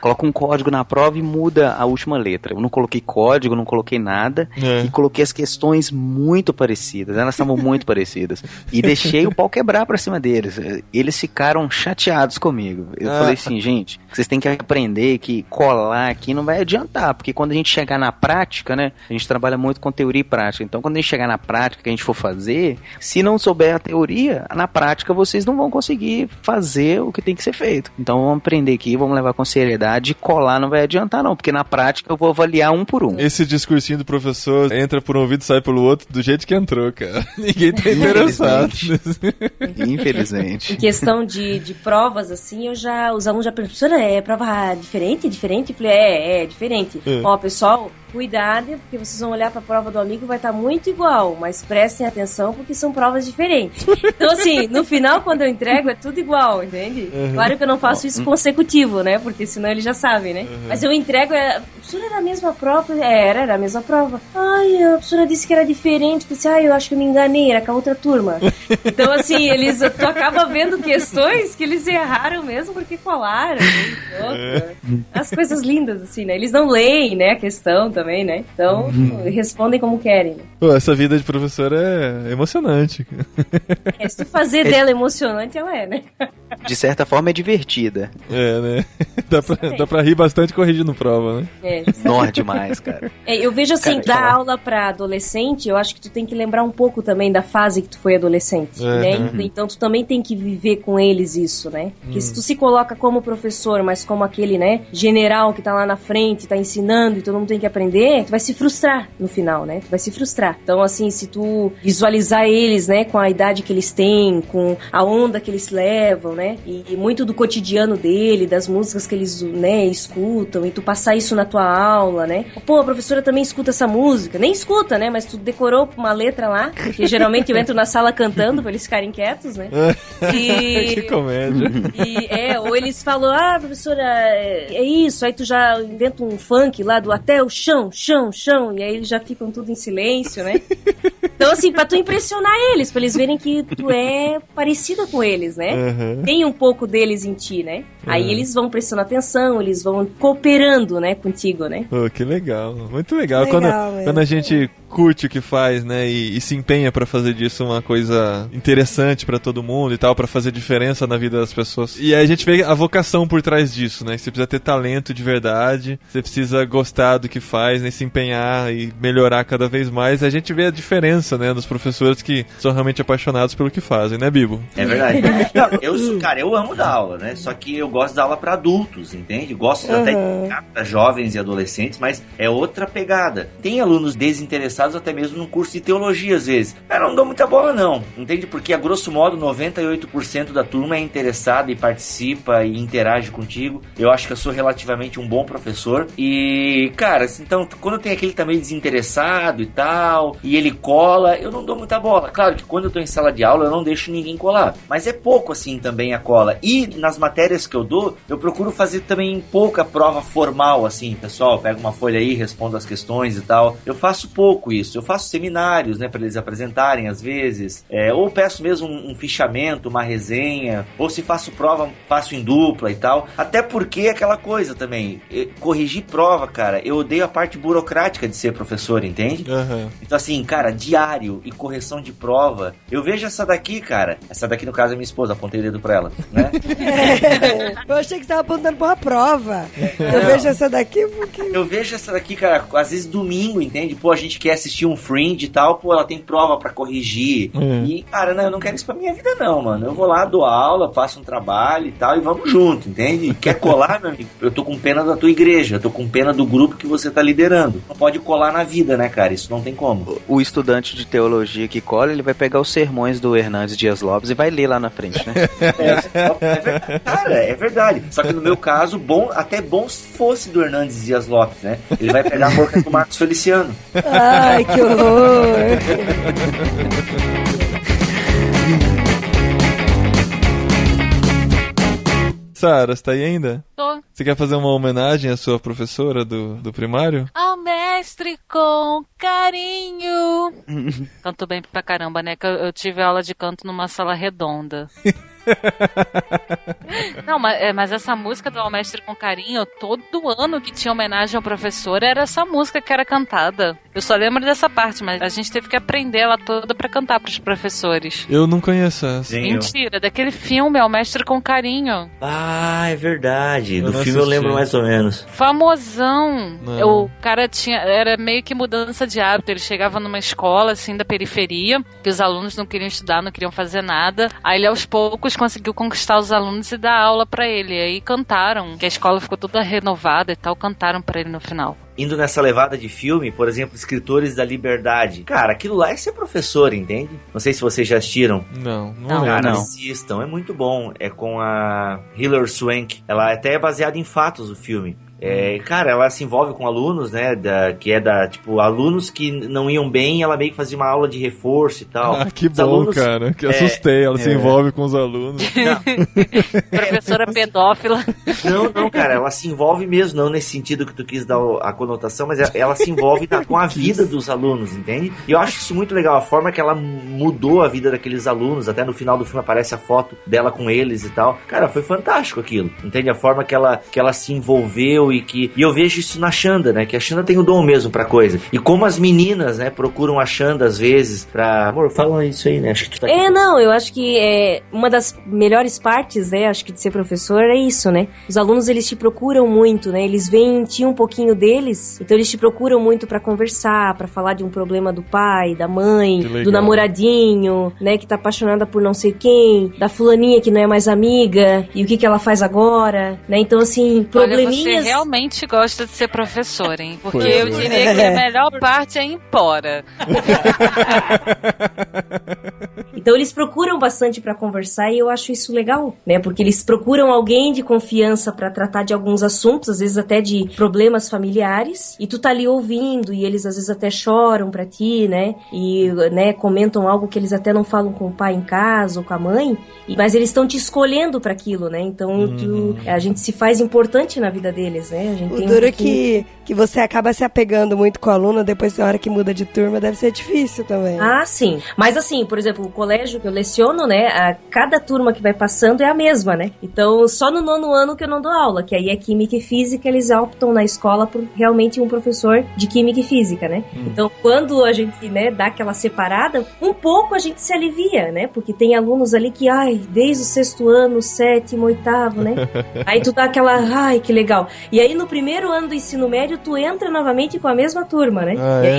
coloca um código na prova e muda a última letra. Eu não coloquei código, não coloquei nada, e coloquei as questões muito parecidas, elas estavam muito parecidas. E deixei o pau quebrar pra cima deles. Eles ficaram chateados comigo. Eu falei assim, gente, vocês têm que aprender que colar aqui não vai adiantar, porque quando a gente chegar na prática, né, a gente trabalha muito com teoria e prática, então quando a gente chegar na prática que a gente for fazer, se não souber a teoria, na prática vocês não vão conseguir fazer o que tem que ser feito. Então vamos aprender aqui, vamos levar com seriedade, e colar não vai adiantar não, porque na prática eu vou avaliar um por um. Esse discursinho do professor entra por um ouvido e sai pelo outro do jeito que entrou, cara. Ninguém tá interessado. Infelizmente. Em questão de provas, assim, os alunos já perguntam, professora, é prova diferente? Eu falei, é diferente. Ó, pessoal, cuidado, porque vocês vão olhar pra prova do amigo, vai estar muito igual, mas prestem atenção porque são provas diferentes. Então, assim, no final, quando eu entrego, é tudo igual, entende? Claro que eu não faço isso consecutivo, né? Porque senão eles já sabem, né? Mas eu entrego, professora, era a mesma prova? Era a mesma prova. Ai, a professora disse que era diferente. Eu falei, eu acho que eu me enganei, era com a outra turma. Então, assim, tu acaba vendo questões que eles erraram mesmo porque colaram. As coisas lindas, assim, né? Eles não leem, né, a questão também, né? Então, respondem como querem. Né? Pô, essa vida de professor é emocionante. Se tu fazer dela emocionante, ela é, né? De certa forma é divertida. Né? Dá pra rir bastante corrigindo prova, né? Nossa, demais, cara. Eu vejo assim, dar aula pra adolescente, eu acho que tu tem que lembrar um pouco também da fase que tu foi adolescente, né? Então tu também tem que viver com eles isso, né? Porque se tu se coloca como professor, mas como aquele, né, general que tá lá na frente, tá ensinando e todo mundo tem que aprender, tu vai se frustrar no final, né? Tu vai se frustrar. Então, assim, se tu visualizar eles, né, com a idade que eles têm, com a onda que eles levam, né? E muito do cotidiano dele, das músicas que eles, né, escutam, e tu passar isso na tua aula, né? Pô, a professora também escuta essa música. Nem escuta, né? Mas tu decorou uma letra lá, que geralmente eu entro na sala cantando pra eles ficarem quietos, né? Que comédia. Ou eles falam, professora, é isso, aí tu já inventa um funk lá do até o chão, e aí eles já ficam tudo em silêncio, né? Então, assim, pra tu impressionar eles, pra eles verem que tu é parecida com eles, né? Tem um pouco deles em ti, né? Aí eles vão prestando atenção, eles vão cooperando, né, contigo, né? Pô, que legal, muito legal. Quando a gente curte o que faz, né, e se empenha pra fazer disso uma coisa interessante pra todo mundo e tal, pra fazer diferença na vida das pessoas. E aí a gente vê a vocação por trás disso, né? Você precisa ter talento de verdade, você precisa gostar do que faz, né, se empenhar e melhorar cada vez mais. A gente vê a diferença, né, dos professores que são realmente apaixonados pelo que fazem, né, Bibo? É verdade. Não, eu amo dar aula, né? Só que eu gosto de dar aula pra adultos, entende? Gosto até de dar pra jovens e adolescentes, mas é outra pegada. Tem alunos desinteressados até mesmo num curso de teologia, às vezes. Eu não dou muita bola, não. Entende? Porque, a grosso modo, 98% da turma é interessada e participa e interage contigo. Eu acho que eu sou relativamente um bom professor. E, cara, então, quando tem aquele também desinteressado e tal, e ele cola, eu não dou muita bola. Claro que quando eu tô em sala de aula, eu não deixo ninguém colar. Mas é pouco, assim, também a cola. E, nas matérias que eu dou, eu procuro fazer também pouca prova formal, assim. Pessoal, pega uma folha aí, respondo as questões e tal. Eu faço pouco isso. Eu faço seminários, né, para eles apresentarem às vezes, ou peço mesmo um fichamento, uma resenha, ou se faço prova, faço em dupla e tal. Até porque aquela coisa também, corrigir prova, cara, eu odeio a parte burocrática de ser professor, entende? Então assim, cara, diário e correção de prova, eu vejo essa daqui, cara, essa daqui no caso é minha esposa, apontei o dedo pra ela, né? Eu achei que você tava apontando pra uma prova. Eu vejo essa daqui porque... Eu vejo essa daqui, cara, às vezes domingo, entende? Pô, a gente quer assistir um Fringe e tal, pô, ela tem prova pra corrigir. E, cara, não, eu não quero isso pra minha vida não, mano. Eu vou lá, dou aula, faço um trabalho e tal, e vamos junto, entende? Quer colar, meu amigo? Eu tô com pena da tua igreja, eu tô com pena do grupo que você tá liderando. Não pode colar na vida, né, cara? Isso não tem como. O estudante de teologia que cola, ele vai pegar os sermões do Hernandes Dias Lopes e vai ler lá na frente, né? Cara, é verdade. Só que no meu caso, até bom fosse do Hernandes Dias Lopes, né? Ele vai pegar a boca do Marcos Feliciano. Ai, que horror! Sara, você tá aí ainda? Tô. Você quer fazer uma homenagem à sua professora do primário? Ao mestre com carinho. Canto bem pra caramba, né? Que eu tive aula de canto numa sala redonda. Não, mas essa música do Ao Mestre com Carinho, todo ano que tinha homenagem ao professor, era essa música que era cantada. Eu só lembro dessa parte, mas a gente teve que aprender ela toda pra cantar pros professores. Eu não conheço essa. Mentira, daquele filme Ao Mestre com Carinho. Ah, é verdade. Eu Do não filme eu assisti. lembro mais ou menos. Famosão. Não. O cara era meio que mudança de hábito. Ele chegava numa escola, assim, da periferia, que os alunos não queriam estudar, não queriam fazer nada. Aí ele, aos poucos, conseguiu conquistar os alunos e dar aula pra ele. E aí cantaram, que a escola ficou toda renovada e tal, cantaram pra ele no final. Indo nessa levada de filme, por exemplo, Escritores da Liberdade. Cara, aquilo lá é ser professor, entende? Não sei se vocês já assistiram. Não Não, lembro. Cara, não. assistam, é muito bom. É com a Hilary Swank. Ela até é baseada em fatos, o filme. Cara, ela se envolve com alunos, né, tipo, alunos que não iam bem, ela meio que fazia uma aula de reforço e tal. Ah, que Os bom, alunos- cara. Que assustei. Ela se envolve com os alunos. Professora pedófila. Não, cara, ela se envolve mesmo, não nesse sentido que tu quis dar a conotação, mas ela se envolve com a vida dos alunos, entende? E eu acho isso muito legal, a forma que ela mudou a vida daqueles alunos, até no final do filme aparece a foto dela com eles e tal. Cara, foi fantástico aquilo, entende? A forma que ela se envolveu e eu vejo isso na Xanda, né? Que a Xanda tem o dom mesmo pra coisa. E como as meninas, né, procuram a Xanda às vezes pra... Amor, fala isso aí, né? Acho que tu tá aqui. Não, eu acho que uma das melhores partes, né, acho que de ser professor é isso, né? Os alunos, eles te procuram muito, né? Eles veem em ti um pouquinho deles, então eles te procuram muito pra conversar, pra falar de um problema do pai, da mãe, Que legal. do namoradinho, né, que tá apaixonada por não sei quem, da fulaninha que não é mais amiga, e o que ela faz agora, né? Então, assim, Olha, probleminhas... você realmente gosta de ser professor, hein? Porque Pois eu é. diria que a melhor parte é ir embora. Então eles procuram bastante pra conversar e eu acho isso legal, né? Porque eles procuram alguém de confiança pra tratar de alguns assuntos, às vezes até de problemas familiares, e tu tá ali ouvindo e eles às vezes até choram pra ti, né? E, né, comentam algo que eles até não falam com o pai em casa ou com a mãe, mas eles estão te escolhendo pra aquilo, né? Então a gente se faz importante na vida deles, né? A gente O tem duro é pouquinho- que você acaba se apegando muito com o aluno, depois na hora que muda de turma deve ser difícil também. Ah, sim. Mas assim, por exemplo, o colégio que eu leciono, né, cada turma que vai passando é a mesma, né? Então, só no 9º ano que eu não dou aula, que aí é Química e Física, eles optam na escola por realmente um professor de Química e Física, né? Então, quando a gente, né, dá aquela separada, um pouco a gente se alivia, né? Porque tem alunos ali que, desde o 6º ano, 7º, 8º, né? Aí tu dá aquela, que legal. E aí no 1º ano do ensino médio, tu entra novamente com a mesma turma, né? Ah, E é?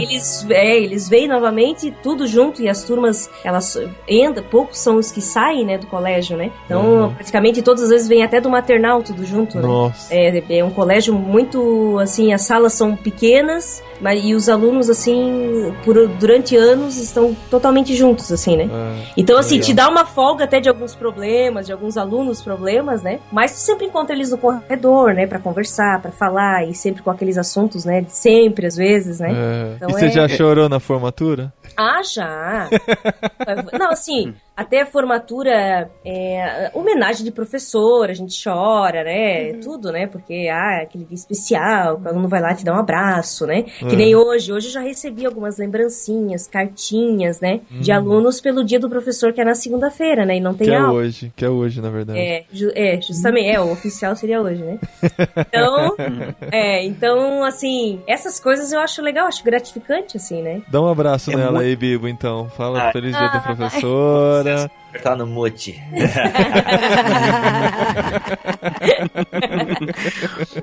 aí eles veem novamente tudo junto e as turmas, elas entram, poucos são os que saem, né, do colégio, né? Então, praticamente todas as vezes vem até do maternal tudo junto, né? Nossa. É um colégio muito, assim, as salas são pequenas, e os alunos, assim, durante anos estão totalmente juntos, assim, né? Então, assim, te dá uma folga até de alguns problemas, de alguns alunos problemas, né? Mas tu sempre encontra eles no corredor, né? Pra conversar, pra falar, e sempre com aqueles assuntos, né? De sempre, às vezes, né? Então E você já chorou na formatura? Ah, já! Não, assim, até a formatura, homenagem de professor, a gente chora, né? Tudo, né? Porque, aquele dia especial, o aluno vai lá te dar um abraço, né? Que nem hoje. Hoje eu já recebi algumas lembrancinhas, cartinhas, né? De alunos pelo dia do professor, que é na segunda-feira, né? E não tem aula. Que é hoje, na verdade. Justamente, o oficial seria hoje, né? Então, assim, essas coisas eu acho legal, acho gratificante, assim, né? Dá um abraço nela aí, Bibo, então. Fala feliz dia da professora. Tá no mute.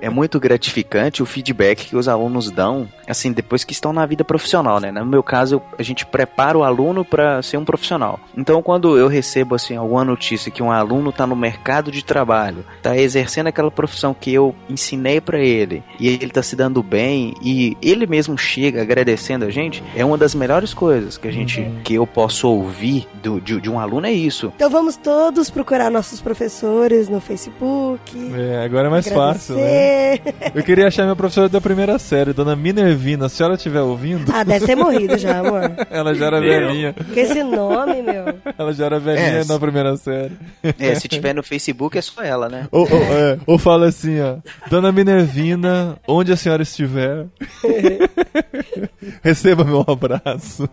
É muito gratificante o feedback que os alunos dão, assim, depois que estão na vida profissional, né? No meu caso, a gente prepara o aluno para ser um profissional. Então, quando eu recebo, assim, alguma notícia que um aluno tá no mercado de trabalho, tá exercendo aquela profissão que eu ensinei para ele, e ele tá se dando bem, e ele mesmo chega agradecendo a gente, é uma das melhores coisas que a gente, que eu posso ouvir de um aluno, é isso. Então vamos todos procurar nossos professores no Facebook. Agora é mais fácil, né? Eu queria achar minha professora da primeira série, Dona Minervina. Se a senhora estiver ouvindo... Ah, deve ter morrido já, amor. Ela já era velhinha. Com esse nome, meu. Ela já era velhinha na primeira série. Se tiver no Facebook é só ela, né? Ou fala assim, ó. Dona Minervina, onde a senhora estiver, receba meu abraço.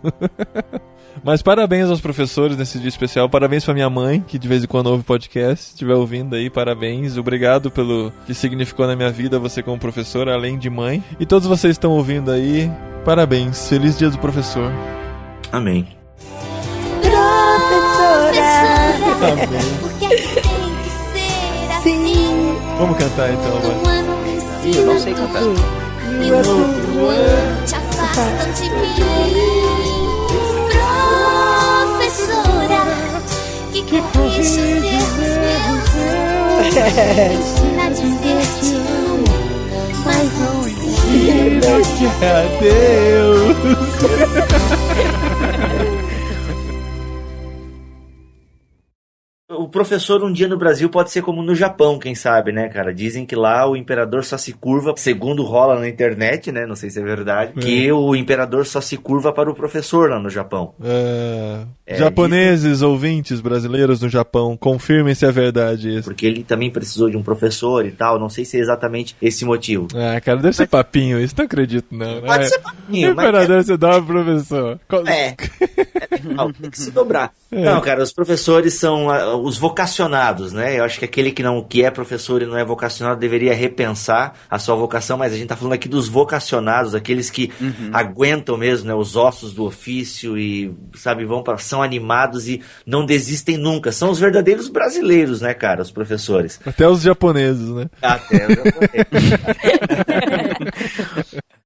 Mas parabéns aos professores nesse dia especial. Parabéns pra minha mãe, que de vez em quando ouve podcast. Se estiver ouvindo aí, parabéns. Obrigado pelo que significou na minha vida você como professora, além de mãe. E todos vocês estão ouvindo aí, parabéns. Feliz dia do professor. Amém. Professora! Amém. Porque tem que ser assim. Vamos cantar então, Um vai. ano me ensina Eu não sei cantar. tudo, e o outro ano te afastam de mim. Professora, que corrige os erros meus. Ensina a dizer te amo, mas não ensina. Adeus. O professor um dia no Brasil pode ser como no Japão, quem sabe, né, cara? Dizem que lá o imperador só se curva, segundo rola na internet, né? Não sei se é verdade, que o imperador só se curva para o professor lá no Japão. Japoneses, ouvintes brasileiros no Japão, confirmem se é verdade isso. Porque ele também precisou de um professor e tal, não sei se é exatamente esse motivo. Cara, deve ser papinho isso, não acredito não. Pode ser papinho, o imperador se dá pro professor. Tem que se dobrar. Não, cara, os professores são os vocacionados, né? Eu acho que aquele que é professor e não é vocacionado deveria repensar a sua vocação, mas a gente tá falando aqui dos vocacionados, aqueles que aguentam mesmo, né, os ossos do ofício e, sabe, são animados e não desistem nunca. São os verdadeiros brasileiros, né, cara, os professores. Até os japoneses, né? Até os japoneses.